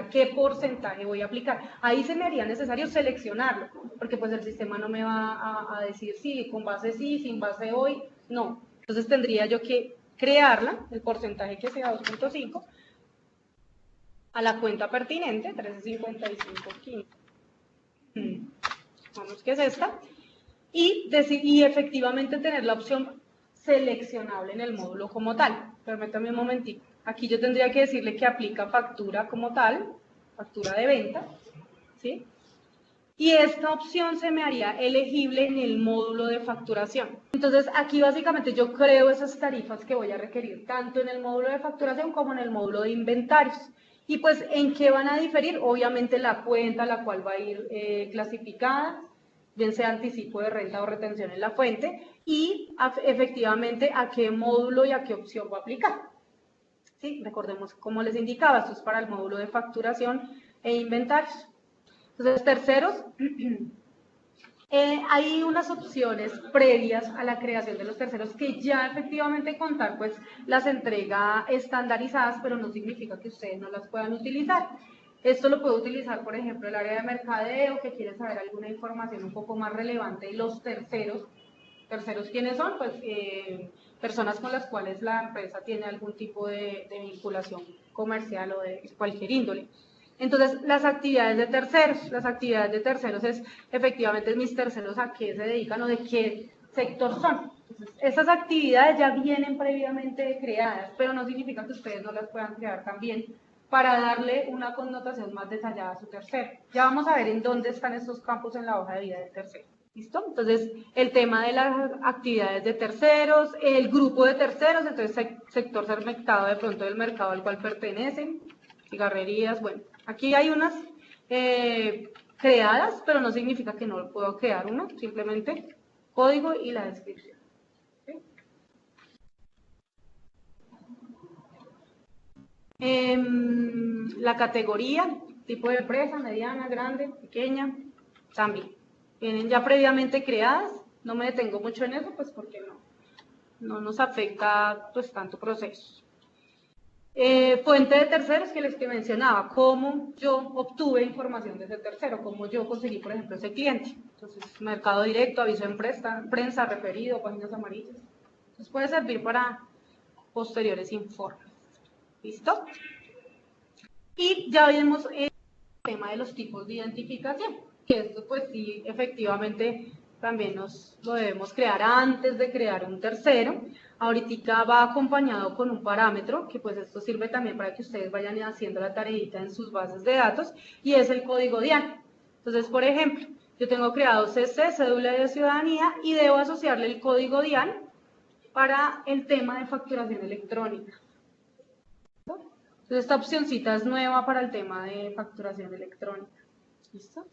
qué porcentaje voy a aplicar. Ahí se me haría necesario seleccionarlo, porque pues el sistema no me va a decir sí, con base sí, sin base hoy, no. Entonces tendría yo que crearla, el porcentaje que sea 2.5, a la cuenta pertinente, 1355.15. Vamos que es esta. Y efectivamente tener la opción seleccionable en el módulo como tal. Permítame un momentito. Aquí yo tendría que decirle que aplica factura como tal, factura de venta, ¿sí? Y esta opción se me haría elegible en el módulo de facturación. Entonces, aquí básicamente yo creo esas tarifas que voy a requerir, tanto en el módulo de facturación como en el módulo de inventarios. Y pues, ¿en qué van a diferir? Obviamente la cuenta, la cual va a ir clasificada, bien sea anticipo de renta o retención en la fuente, y efectivamente a qué módulo y a qué opción va a aplicar. ¿Sí? Recordemos, como les indicaba, esto es para el módulo de facturación e inventarios. Entonces, terceros, hay unas opciones previas a la creación de los terceros que ya efectivamente Contar pues las entrega estandarizadas, pero no significa que ustedes no las puedan utilizar. Esto lo puede utilizar, por ejemplo, el área de mercadeo, que quiere saber alguna información un poco más relevante de los terceros. ¿Terceros quiénes son? Pues personas con las cuales la empresa tiene algún tipo de vinculación comercial o de cualquier índole. Entonces, las actividades de terceros es efectivamente mis terceros a qué se dedican o de qué sector son. Entonces, esas actividades ya vienen previamente creadas, pero no significa que ustedes no las puedan crear también para darle una connotación más detallada a su tercero. Ya vamos a ver en dónde están estos campos en la hoja de vida del tercero. ¿Listo? Entonces, el tema de las actividades de terceros, el grupo de terceros, entonces sector segmentado de pronto del mercado al cual pertenecen, cigarrerías, bueno, aquí hay unas creadas, pero no significa que no puedo crear uno, simplemente código y la descripción. ¿Sí? La categoría, tipo de empresa, mediana, grande, pequeña, también. Vienen ya previamente creadas, no me detengo mucho en eso, pues porque no nos afecta pues tanto proceso. Fuente de terceros que les mencionaba, cómo yo obtuve información de ese tercero, cómo yo conseguí, por ejemplo, ese cliente. Entonces, mercado directo, aviso en prensa, referido, páginas amarillas. Entonces, puede servir para posteriores informes. ¿Listo? Y ya vimos el tema de los tipos de identificación, que esto pues sí, efectivamente, también lo debemos crear antes de crear un tercero. Ahorita va acompañado con un parámetro, que pues esto sirve también para que ustedes vayan haciendo la tareita en sus bases de datos, y es el código DIAN. Entonces, por ejemplo, yo tengo creado CC, cédula de ciudadanía, y debo asociarle el código DIAN para el tema de facturación electrónica. Entonces, esta opcióncita es nueva para el tema de facturación electrónica. ¿Listo?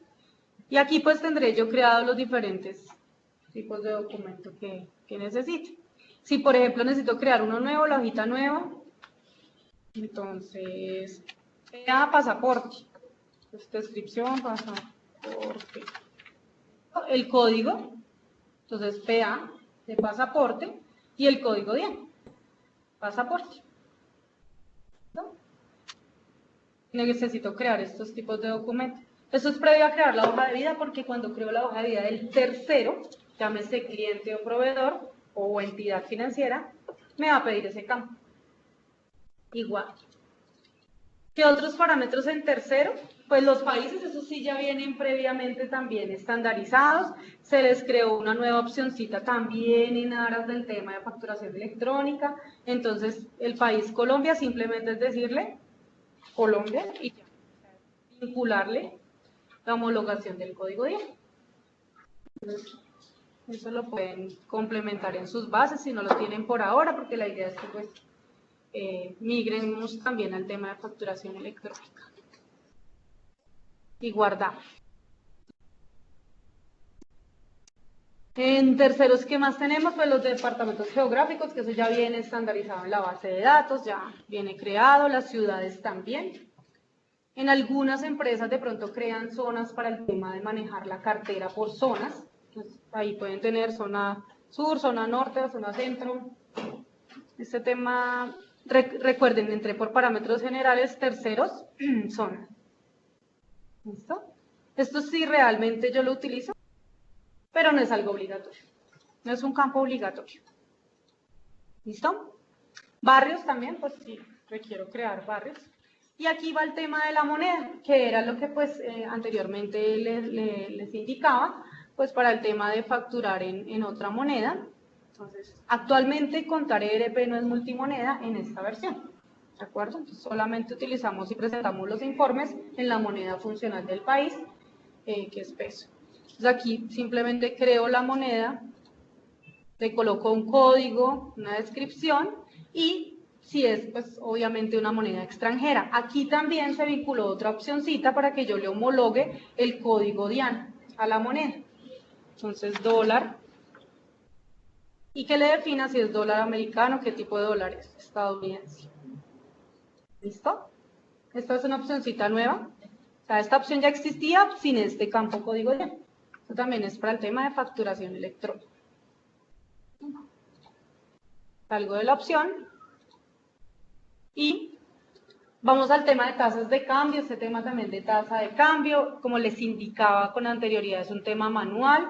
Y aquí pues tendré yo creado los diferentes tipos de documento que necesite. Si por ejemplo necesito crear uno nuevo, la hojita nueva, entonces PA pasaporte, descripción pasaporte, el código, entonces PA de pasaporte y el código de pasaporte. ¿No? Necesito crear estos tipos de documentos. Eso es previo a crear la hoja de vida, porque cuando creo la hoja de vida del tercero, llámese cliente o proveedor o entidad financiera, me va a pedir ese campo. Igual. ¿Qué otros parámetros en tercero? Pues los países, esos sí ya vienen previamente también estandarizados. Se les creó una nueva opcióncita también en aras del tema de facturación electrónica. Entonces, el país Colombia simplemente es decirle Colombia y ya, vincularle la homologación del código DIAN. Entonces, eso lo pueden complementar en sus bases si no lo tienen por ahora, porque la idea es que pues migremos también al tema de facturación electrónica. Y guardamos. En terceros, ¿qué más tenemos? Pues los departamentos geográficos, que eso ya viene estandarizado en la base de datos, ya viene creado, las ciudades también. En algunas empresas de pronto crean zonas para el tema de manejar la cartera por zonas. Entonces, ahí pueden tener zona sur, zona norte, zona centro. Este tema, recuerden, entré por parámetros generales, terceros, zona. ¿Listo? Esto sí realmente yo lo utilizo, pero no es algo obligatorio. No es un campo obligatorio. ¿Listo? Barrios también, pues sí, requiero crear barrios. Y aquí va el tema de la moneda, que era lo que pues anteriormente les indicaba, pues para el tema de facturar en otra moneda. Entonces, actualmente Contar ERP no es multimoneda en esta versión. ¿de acuerdo? Entonces, solamente utilizamos y presentamos los informes en la moneda funcional del país, que es peso. Entonces, aquí simplemente creo la moneda, le coloco un código, una descripción y si es, pues, obviamente una moneda extranjera. Aquí también se vinculó otra opcioncita para que yo le homologue el código DIAN a la moneda. Entonces, dólar. Y que le defina si es dólar americano, qué tipo de dólar es, estadounidense. ¿Listo? Esta es una opcioncita nueva. O sea, esta opción ya existía sin este campo código DIAN. Esto también es para el tema de facturación electrónica. Salgo de la opción y vamos al tema de tasas de cambio. Este tema también de tasa de cambio, como les indicaba con anterioridad, es un tema manual.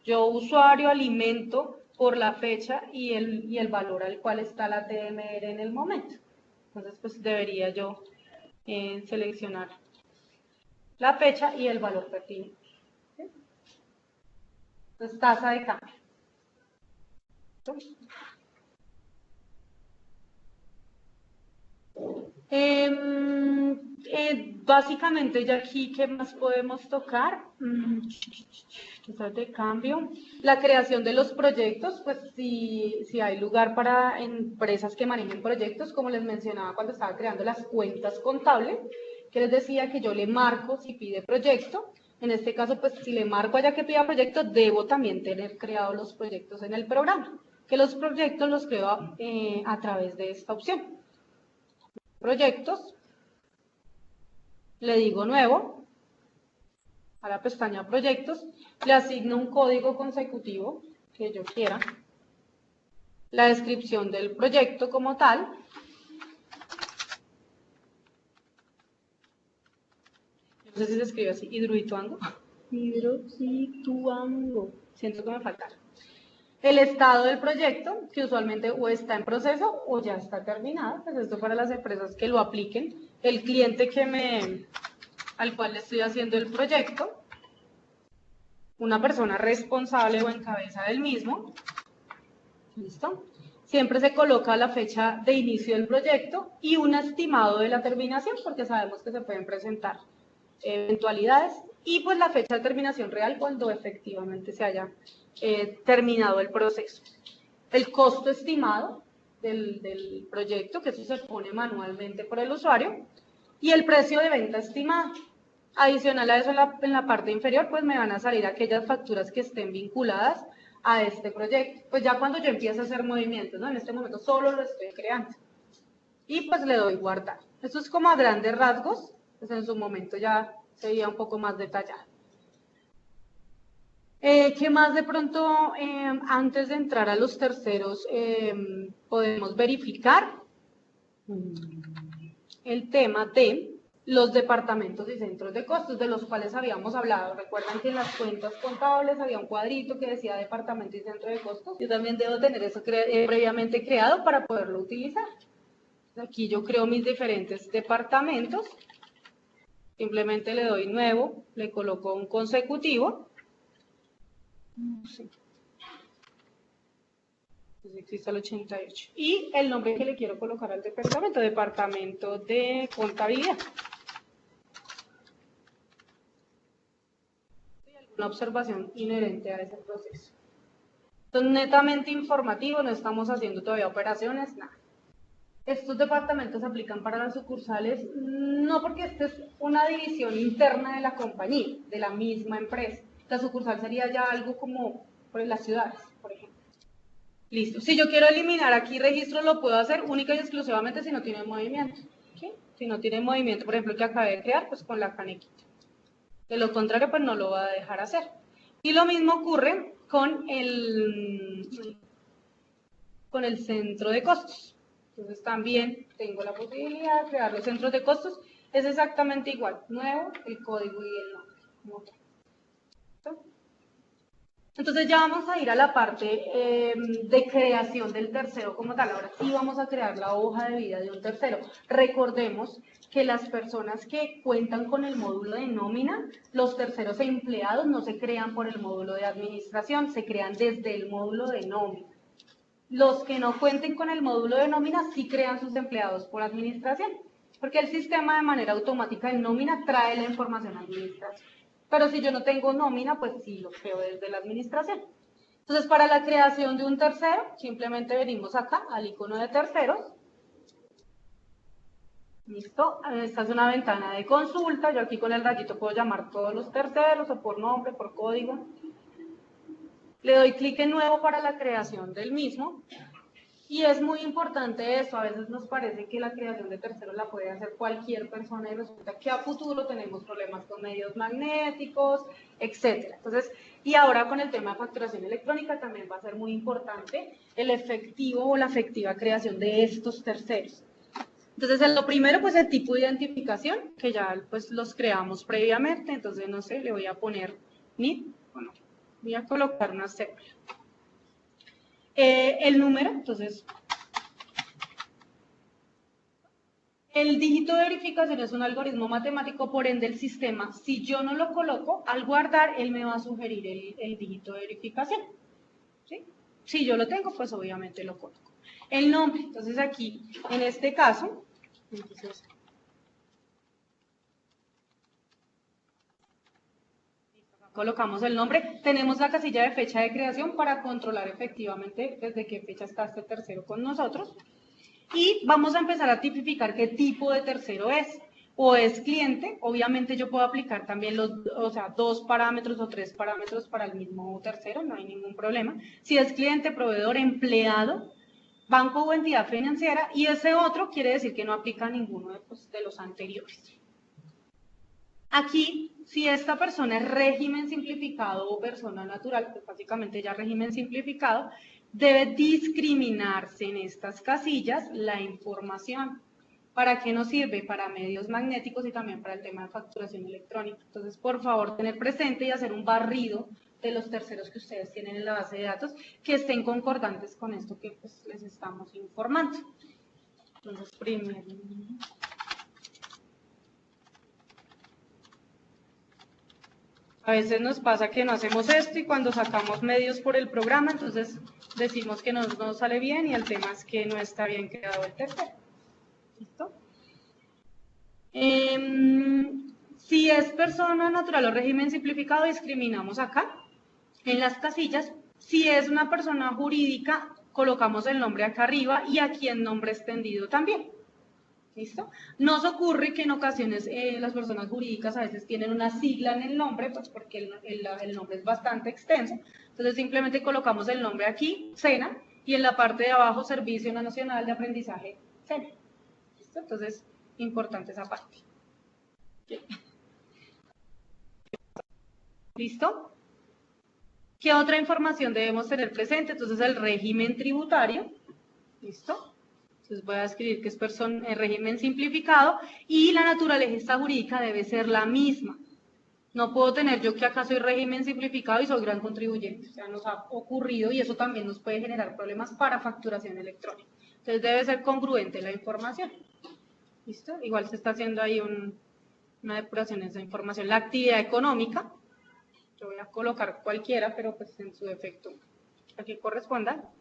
Yo, usuario, alimento por la fecha y el valor al cual está la TMR en el momento. Entonces, pues debería yo seleccionar la fecha y el valor pertinente. ¿Sí? Entonces, tasa de cambio. Básicamente ya aquí, ¿qué más podemos tocar? Tasas de cambio. La creación de los proyectos, pues si hay lugar para empresas que manejen proyectos, como les mencionaba cuando estaba creando las cuentas contables, que les decía que yo le marco si pide proyecto. En este caso, pues si le marco allá que pida proyecto, debo también tener creados los proyectos en el programa, que los proyectos los creo a través de esta opción. Proyectos, le digo nuevo, a la pestaña proyectos, le asigno un código consecutivo que yo quiera, la descripción del proyecto como tal, no sé si se escribe así, hidroituando, siento que me falta. El estado del proyecto, que usualmente o está en proceso o ya está terminado, pues esto para las empresas que lo apliquen. El cliente al cual le estoy haciendo el proyecto, una persona responsable o en cabeza del mismo. ¿Listo? Siempre se coloca la fecha de inicio del proyecto y un estimado de la terminación, porque sabemos que se pueden presentar eventualidades, y pues la fecha de terminación real cuando efectivamente se haya terminado el proceso. El costo estimado del proyecto, que eso se pone manualmente por el usuario, y el precio de venta estimado. Adicional a eso, en la parte inferior, pues me van a salir aquellas facturas que estén vinculadas a este proyecto. Pues ya cuando yo empiezo a hacer movimientos, ¿no? En este momento solo lo estoy creando. Y pues le doy guardar. Esto es como a grandes rasgos, pues en su momento ya sería un poco más detallado. ¿Qué más de pronto, antes de entrar a los terceros, podemos verificar? El tema de los departamentos y centros de costos, de los cuales habíamos hablado. Recuerdan que en las cuentas contables había un cuadrito que decía departamento y centro de costos. Yo también debo tener eso previamente creado para poderlo utilizar. Aquí yo creo mis diferentes departamentos. Simplemente le doy nuevo, le coloco un consecutivo. Sí. Entonces existe el 88. Y el nombre que le quiero colocar al departamento, departamento de contabilidad. ¿Hay alguna observación inherente a ese proceso? Entonces, netamente informativo, no estamos haciendo todavía operaciones, nada. ¿Estos departamentos se aplican para las sucursales? No, porque esta es una división interna de la compañía, de la misma empresa. La sucursal sería ya algo como por las ciudades, por ejemplo. Listo. Si yo quiero eliminar aquí registro, lo puedo hacer única y exclusivamente si no tiene movimiento. ¿Sí? Si no tiene movimiento, por ejemplo, el que acabé de crear, pues con la canequita. De lo contrario, pues no lo va a dejar hacer. Y lo mismo ocurre con el centro de costos. Entonces también tengo la posibilidad de crear los centros de costos. Es exactamente igual. Nuevo, el código y el nombre. Entonces ya vamos a ir a la parte de creación del tercero como tal. Ahora sí vamos a crear la hoja de vida de un tercero. Recordemos que las personas que cuentan con el módulo de nómina, los terceros empleados no se crean por el módulo de administración, se crean desde el módulo de nómina. Los que no cuenten con el módulo de nómina sí crean sus empleados por administración, porque el sistema de manera automática en nómina trae la información a administración. Pero si yo no tengo nómina, pues sí lo creo desde la administración. Entonces, para la creación de un tercero, simplemente venimos acá al icono de terceros. Listo, esta es una ventana de consulta. Yo aquí con el rayito puedo llamar todos los terceros, o por nombre, por código. Le doy clic en nuevo para la creación del mismo. Y es muy importante eso, a veces nos parece que la creación de terceros la puede hacer cualquier persona y resulta que a futuro tenemos problemas con medios magnéticos, etc. Entonces, y ahora con el tema de facturación electrónica también va a ser muy importante el efectivo o la efectiva creación de estos terceros. Entonces, lo primero, pues el tipo de identificación, que ya pues los creamos previamente, entonces, no sé, le voy a poner NID, bueno, voy a colocar una cédula. El número, entonces, el dígito de verificación es un algoritmo matemático, por ende el sistema, si yo no lo coloco, al guardar, él me va a sugerir el dígito de verificación. ¿Sí? Si yo lo tengo, pues obviamente lo coloco. El nombre, entonces aquí, en este caso, entonces, colocamos el nombre, tenemos la casilla de fecha de creación para controlar efectivamente desde qué fecha está este tercero con nosotros. Y vamos a empezar a tipificar qué tipo de tercero es. O es cliente, obviamente yo puedo aplicar también dos parámetros o 3 parámetros para el mismo tercero, no hay ningún problema. Si es cliente, proveedor, empleado, banco o entidad financiera, y ese otro quiere decir que no aplica ninguno de los anteriores. Aquí, si esta persona es régimen simplificado o persona natural, pues básicamente ya régimen simplificado, debe discriminarse en estas casillas la información. ¿Para qué nos sirve? Para medios magnéticos y también para el tema de facturación electrónica. Entonces, por favor, tener presente y hacer un barrido de los terceros que ustedes tienen en la base de datos que estén concordantes con esto que pues, les estamos informando. Entonces, primero... A veces nos pasa que no hacemos esto y cuando sacamos medios por el programa, entonces decimos que no sale bien y el tema es que no está bien creado el tercero. ¿Listo? Si es persona natural o régimen simplificado, discriminamos acá, en las casillas. Si es una persona jurídica, colocamos el nombre acá arriba y aquí el nombre extendido también. ¿Listo? Nos ocurre que en ocasiones las personas jurídicas a veces tienen una sigla en el nombre, pues porque el nombre es bastante extenso. Entonces simplemente colocamos el nombre aquí, SENA, y en la parte de abajo, Servicio Nacional de Aprendizaje, SENA. ¿Listo? Entonces, importante esa parte. ¿Listo? ¿Qué otra información debemos tener presente? Entonces, el régimen tributario. ¿Listo? Entonces voy a escribir que es régimen simplificado y la naturaleza jurídica debe ser la misma. No puedo tener yo que acá soy régimen simplificado y soy gran contribuyente. O sea, nos ha ocurrido y eso también nos puede generar problemas para facturación electrónica. Entonces debe ser congruente la información. ¿Listo? Igual se está haciendo ahí una depuración de esa información. La actividad económica, yo voy a colocar cualquiera, pero pues en su defecto aquí corresponda.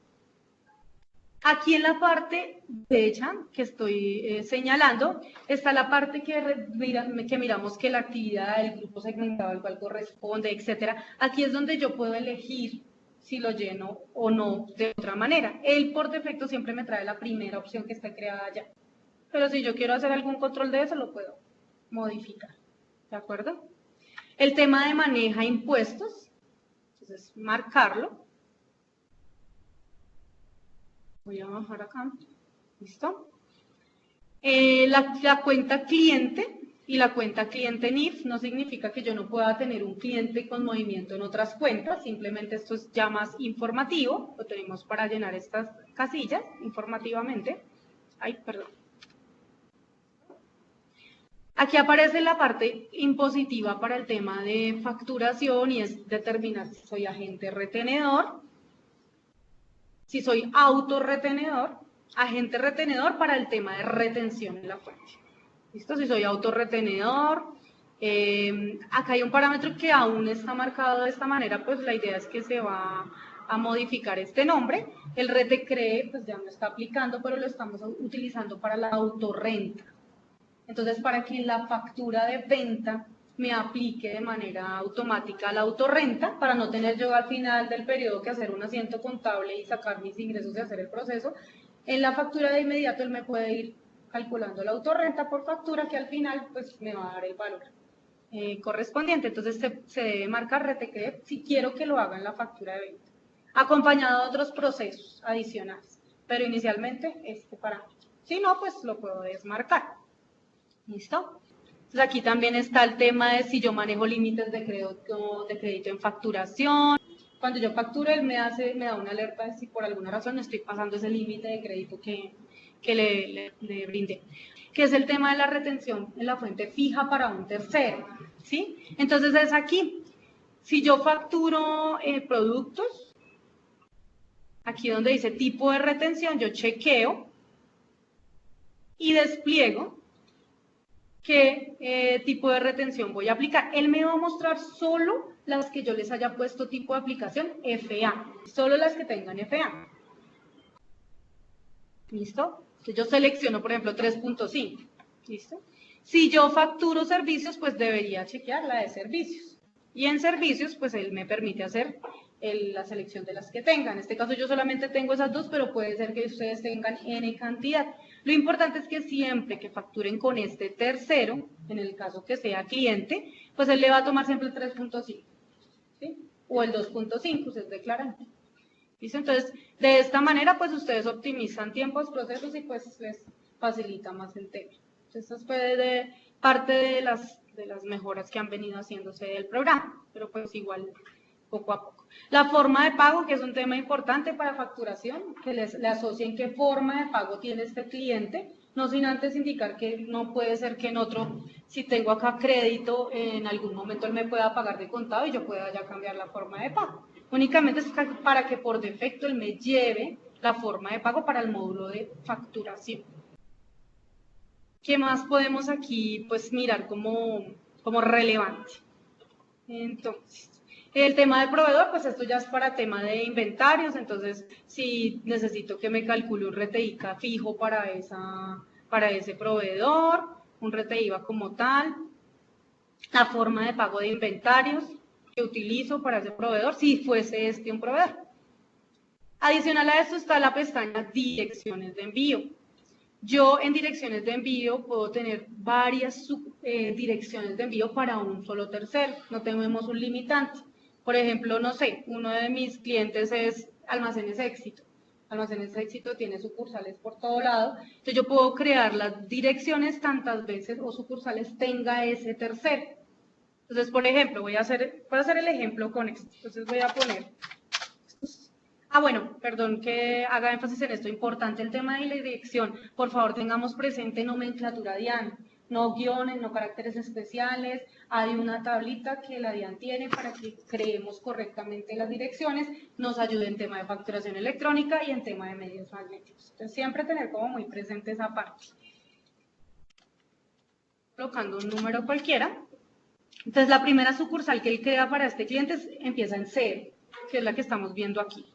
Aquí en la parte derecha que estoy señalando, está la parte que miramos que la actividad del grupo segmentado al cual corresponde, etcétera. Aquí es donde yo puedo elegir si lo lleno o no de otra manera. Él por defecto siempre me trae la primera opción que está creada allá. Pero si yo quiero hacer algún control de eso, lo puedo modificar. ¿De acuerdo? El tema de maneja impuestos, entonces marcarlo. Voy a bajar acá, ¿listo? La cuenta cliente y la cuenta cliente NIF no significa que yo no pueda tener un cliente con movimiento en otras cuentas, simplemente esto es ya más informativo, lo tenemos para llenar estas casillas informativamente. Ay, perdón. Aquí aparece la parte impositiva para el tema de facturación y es determinar si soy agente retenedor, si soy autorretenedor, agente retenedor para el tema de retención en la fuente. ¿Listo? Si soy autorretenedor, acá hay un parámetro que aún está marcado de esta manera, pues la idea es que se va a modificar este nombre. El RETECREE pues ya no está aplicando, pero lo estamos utilizando para la autorrenta. Entonces, para que en la factura de venta me aplique de manera automática la autorrenta, para no tener yo al final del periodo que hacer un asiento contable y sacar mis ingresos y hacer el proceso, en la factura de inmediato él me puede ir calculando la autorrenta por factura, que al final pues me va a dar el valor correspondiente. Entonces se debe marcar RETECREE si quiero que lo haga en la factura de venta, acompañado de otros procesos adicionales, pero inicialmente este parámetro. Si no, pues lo puedo desmarcar. ¿Listo? Entonces aquí también está el tema de si yo manejo límites de crédito en facturación. Cuando yo facturo, él me da una alerta de si por alguna razón no estoy pasando ese límite de crédito que le brindé. Que es el tema de la retención en la fuente fija para un tercero, ¿sí? Entonces es aquí, si yo facturo productos, aquí donde dice tipo de retención, yo chequeo y despliego qué tipo de retención voy a aplicar. Él me va a mostrar solo las que yo les haya puesto tipo de aplicación FA, solo las que tengan FA. ¿Listo? Entonces yo selecciono, por ejemplo, 3.5. ¿Listo? Si yo facturo servicios, pues debería chequear la de servicios. Y en servicios, pues él me permite hacer la selección de las que tengan. En este caso yo solamente tengo esas dos, pero puede ser que ustedes tengan N cantidad. Lo importante es que siempre que facturen con este tercero, en el caso que sea cliente, pues él le va a tomar siempre el 3.5, ¿sí? O el 2.5, ustedes declaran. ¿Listo? Entonces, de esta manera, pues ustedes optimizan tiempos, procesos y pues les facilita más el tema. Entonces, esto fue parte de las mejoras que han venido haciéndose del programa, pero pues igual poco a poco. La forma de pago, que es un tema importante para facturación, que le asocien qué forma de pago tiene este cliente, no sin antes indicar que no puede ser que en otro, si tengo acá crédito, en algún momento él me pueda pagar de contado y yo pueda ya cambiar la forma de pago. Únicamente es para que por defecto él me lleve la forma de pago para el módulo de facturación. ¿Qué más podemos aquí pues mirar como relevante? Entonces, el tema del proveedor, pues esto ya es para tema de inventarios, entonces si necesito que me calcule un RTICA fijo para ese proveedor, un RTIVA como tal, la forma de pago de inventarios que utilizo para ese proveedor, si fuese este un proveedor. Adicional a esto está la pestaña direcciones de envío. Yo en direcciones de envío puedo tener varias direcciones de envío para un solo tercero, no tenemos un limitante. Por ejemplo, no sé, uno de mis clientes es Almacenes Éxito. Almacenes Éxito tiene sucursales por todo lado, entonces yo puedo crear las direcciones tantas veces o sucursales tenga ese tercero. Entonces, por ejemplo, voy a hacer el ejemplo con esto. Entonces voy a poner... bueno, perdón que haga énfasis en esto, importante el tema de la dirección. Por favor, tengamos presente nomenclatura DIAN, no guiones, no caracteres especiales. Hay una tablita que la DIAN tiene para que creemos correctamente las direcciones, nos ayude en tema de facturación electrónica y en tema de medios magnéticos. Entonces, siempre tener como muy presente esa parte. Colocando un número cualquiera. Entonces, la primera sucursal que él crea para este cliente empieza en 0, que es la que estamos viendo aquí.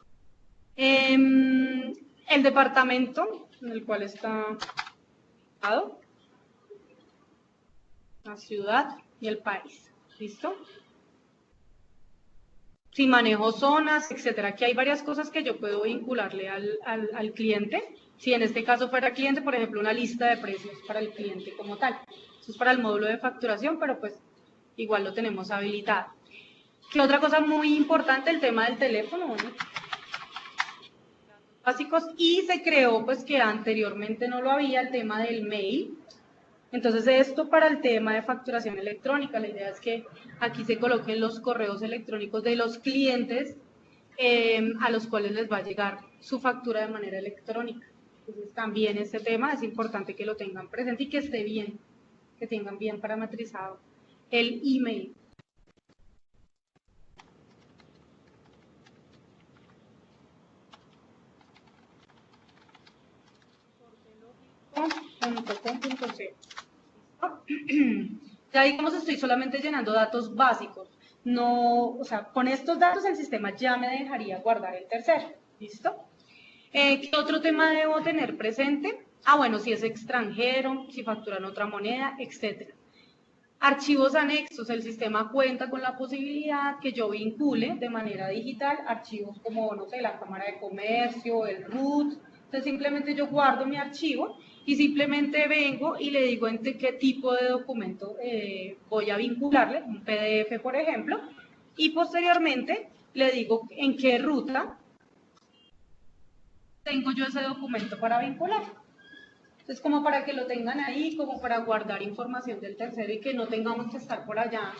El departamento en el cual está ubicado, la ciudad y el país. ¿Listo? Si manejo zonas, etcétera. Aquí hay varias cosas que yo puedo vincularle al cliente. Si en este caso fuera cliente, por ejemplo, una lista de precios para el cliente como tal. Eso es para el módulo de facturación, pero pues igual lo tenemos habilitado. ¿Qué otra cosa muy importante? El tema del teléfono, ¿no? Básicos, y se creó pues que anteriormente no lo había, el tema del mail. Entonces esto para el tema de facturación electrónica, la idea es que aquí se coloquen los correos electrónicos de los clientes a los cuales les va a llegar su factura de manera electrónica. Entonces también este tema es importante que lo tengan presente y que esté bien, que tengan bien parametrizado el email. Ya digamos estoy solamente llenando datos básicos. no, o sea, con estos datos el sistema ya me dejaría guardar el tercero. ¿Listo? ¿Qué otro tema debo tener presente? Ah, bueno, si es extranjero, si facturan otra moneda, etcétera. Archivos anexos, el sistema cuenta con la posibilidad que yo vincule de manera digital archivos como, no sé, la Cámara de Comercio, el RUT. Entonces simplemente yo guardo mi archivo y simplemente vengo y le digo en qué tipo de documento voy a vincularle, un PDF por ejemplo, y posteriormente le digo en qué ruta tengo yo ese documento para vincular. Entonces, como para que lo tengan ahí, como para guardar información del tercero y que no tengamos que estar por allá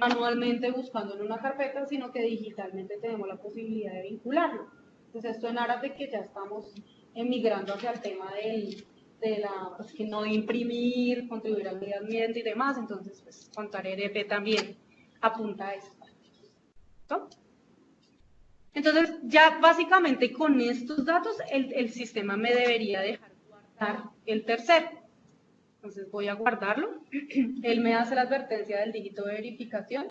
manualmente buscando en una carpeta, sino que digitalmente tenemos la posibilidad de vincularlo. Entonces, esto en aras de que ya estamos migrando hacia el tema pues, que no imprimir, contribuir al medio ambiente y demás, entonces, pues, Contar ERP también apunta a eso. ¿Listo? Entonces, ya básicamente con estos datos, el sistema me debería dejar guardar el tercero. Entonces voy a guardarlo. Él me hace la advertencia del dígito de verificación.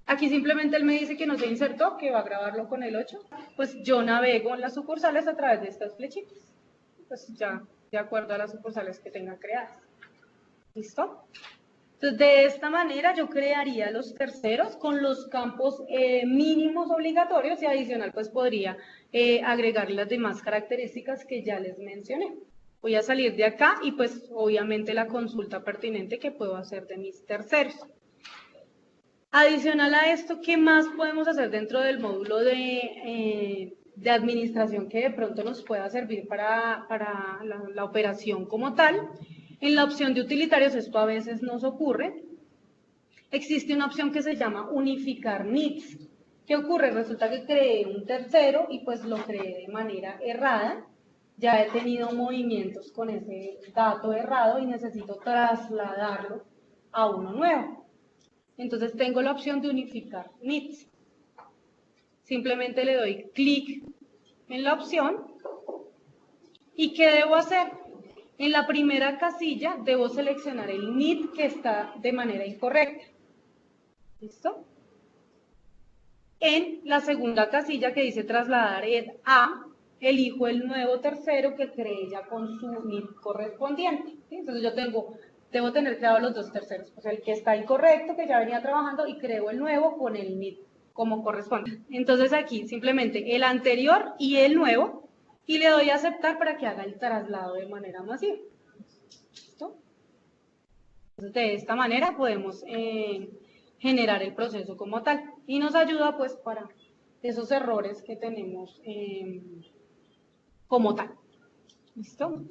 Aquí simplemente él me dice que no se insertó, que va a grabarlo con el 8. Pues yo navego en las sucursales a través de estas flechitas. Pues ya de acuerdo a las sucursales que tenga creadas. ¿Listo? Entonces, de esta manera yo crearía los terceros con los campos mínimos obligatorios y adicional pues podría agregar las demás características que ya les mencioné. Voy a salir de acá y pues obviamente la consulta pertinente que puedo hacer de mis terceros. Adicional a esto, ¿qué más podemos hacer dentro del módulo de administración que de pronto nos pueda servir para la operación como tal? En la opción de utilitarios, esto a veces nos ocurre, existe una opción que se llama unificar NITs. ¿Qué ocurre? Resulta que creé un tercero y pues lo creé de manera errada. Ya he tenido movimientos con ese dato errado y necesito trasladarlo a uno nuevo. Entonces tengo la opción de unificar NITs. Simplemente le doy clic en la opción. ¿Y qué debo hacer? En la primera casilla debo seleccionar el NIT que está de manera incorrecta. ¿Listo? En la segunda casilla que dice trasladar a, elijo el nuevo tercero que creé ya con su NIT correspondiente. ¿Sí? Entonces yo debo tener creado los dos terceros, pues el que está incorrecto, que ya venía trabajando, y creo el nuevo con el NIT como corresponde. Entonces aquí simplemente el anterior y el nuevo, y le doy a aceptar para que haga el traslado de manera masiva. ¿Listo? Entonces de esta manera podemos generar el proceso como tal y nos ayuda pues para esos errores que tenemos como tal. ¿Listo?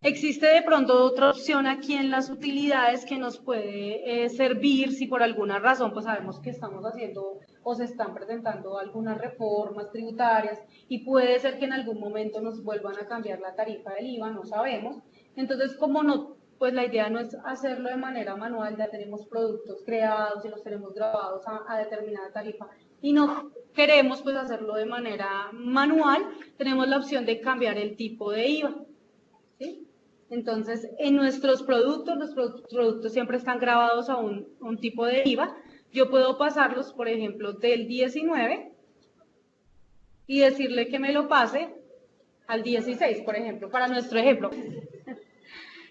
Existe de pronto otra opción aquí en las utilidades que nos puede servir si por alguna razón pues sabemos que estamos haciendo o se están presentando algunas reformas tributarias y puede ser que en algún momento nos vuelvan a cambiar la tarifa del IVA, no sabemos. Entonces, como no, pues la idea no es hacerlo de manera manual, ya tenemos productos creados y los tenemos grabados a determinada tarifa y no queremos pues hacerlo de manera manual, tenemos la opción de cambiar el tipo de IVA. ¿Sí? Entonces, en nuestros productos, los productos siempre están grabados a un tipo de IVA. Yo puedo pasarlos, por ejemplo, del 19 y decirle que me lo pase al 16, por ejemplo, para nuestro ejemplo.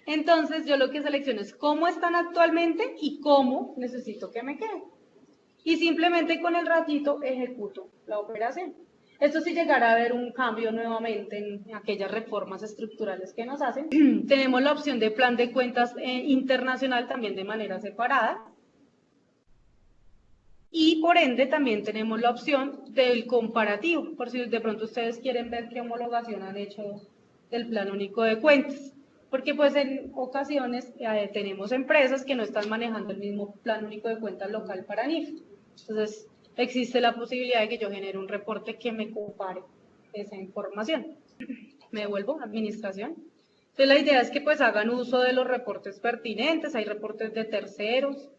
Entonces, yo lo que selecciono es cómo están actualmente y cómo necesito que me queden. Y simplemente con el ratito ejecuto la operación. Esto si llegara a haber un cambio nuevamente en aquellas reformas estructurales que nos hacen. Tenemos la opción de plan de cuentas internacional también de manera separada. Y por ende también tenemos la opción del comparativo, por si de pronto ustedes quieren ver qué homologación han hecho del plan único de cuentas. Porque pues en ocasiones tenemos empresas que no están manejando el mismo plan único de cuentas local para NIF. Entonces, existe la posibilidad de que yo genere un reporte que me compare esa información. Me devuelvo a administración. Entonces, la idea es que pues hagan uso de los reportes pertinentes, hay reportes de terceros.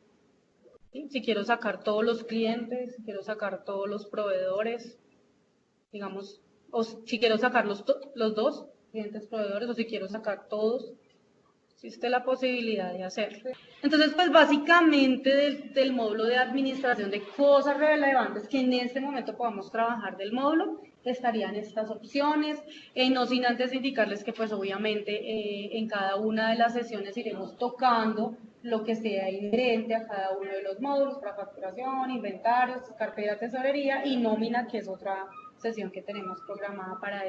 ¿Sí? Si quiero sacar todos los clientes, si quiero sacar todos los proveedores, digamos, o si quiero sacar los dos, clientes, proveedores, o si quiero sacar todos, existe la posibilidad de hacerlo. Entonces, pues básicamente del módulo de administración de cosas relevantes que en este momento podamos trabajar del módulo, estarían estas opciones, no sin antes indicarles que pues obviamente en cada una de las sesiones iremos tocando lo que sea inherente a cada uno de los módulos, para facturación, inventarios, cartera, tesorería y nómina, que es otra sesión que tenemos programada para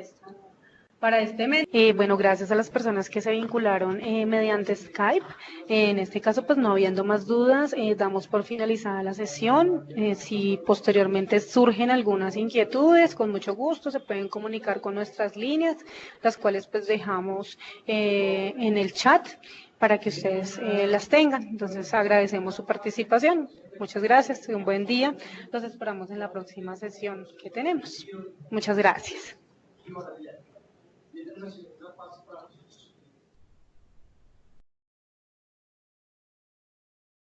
este mes. Bueno, gracias a las personas que se vincularon mediante Skype. En este caso, pues no habiendo más dudas, damos por finalizada la sesión. Si posteriormente surgen algunas inquietudes, con mucho gusto se pueden comunicar con nuestras líneas, las cuales pues dejamos en el chat para que ustedes las tengan. Entonces agradecemos su participación. Muchas gracias, un buen día. Los esperamos en la próxima sesión que tenemos. Muchas gracias.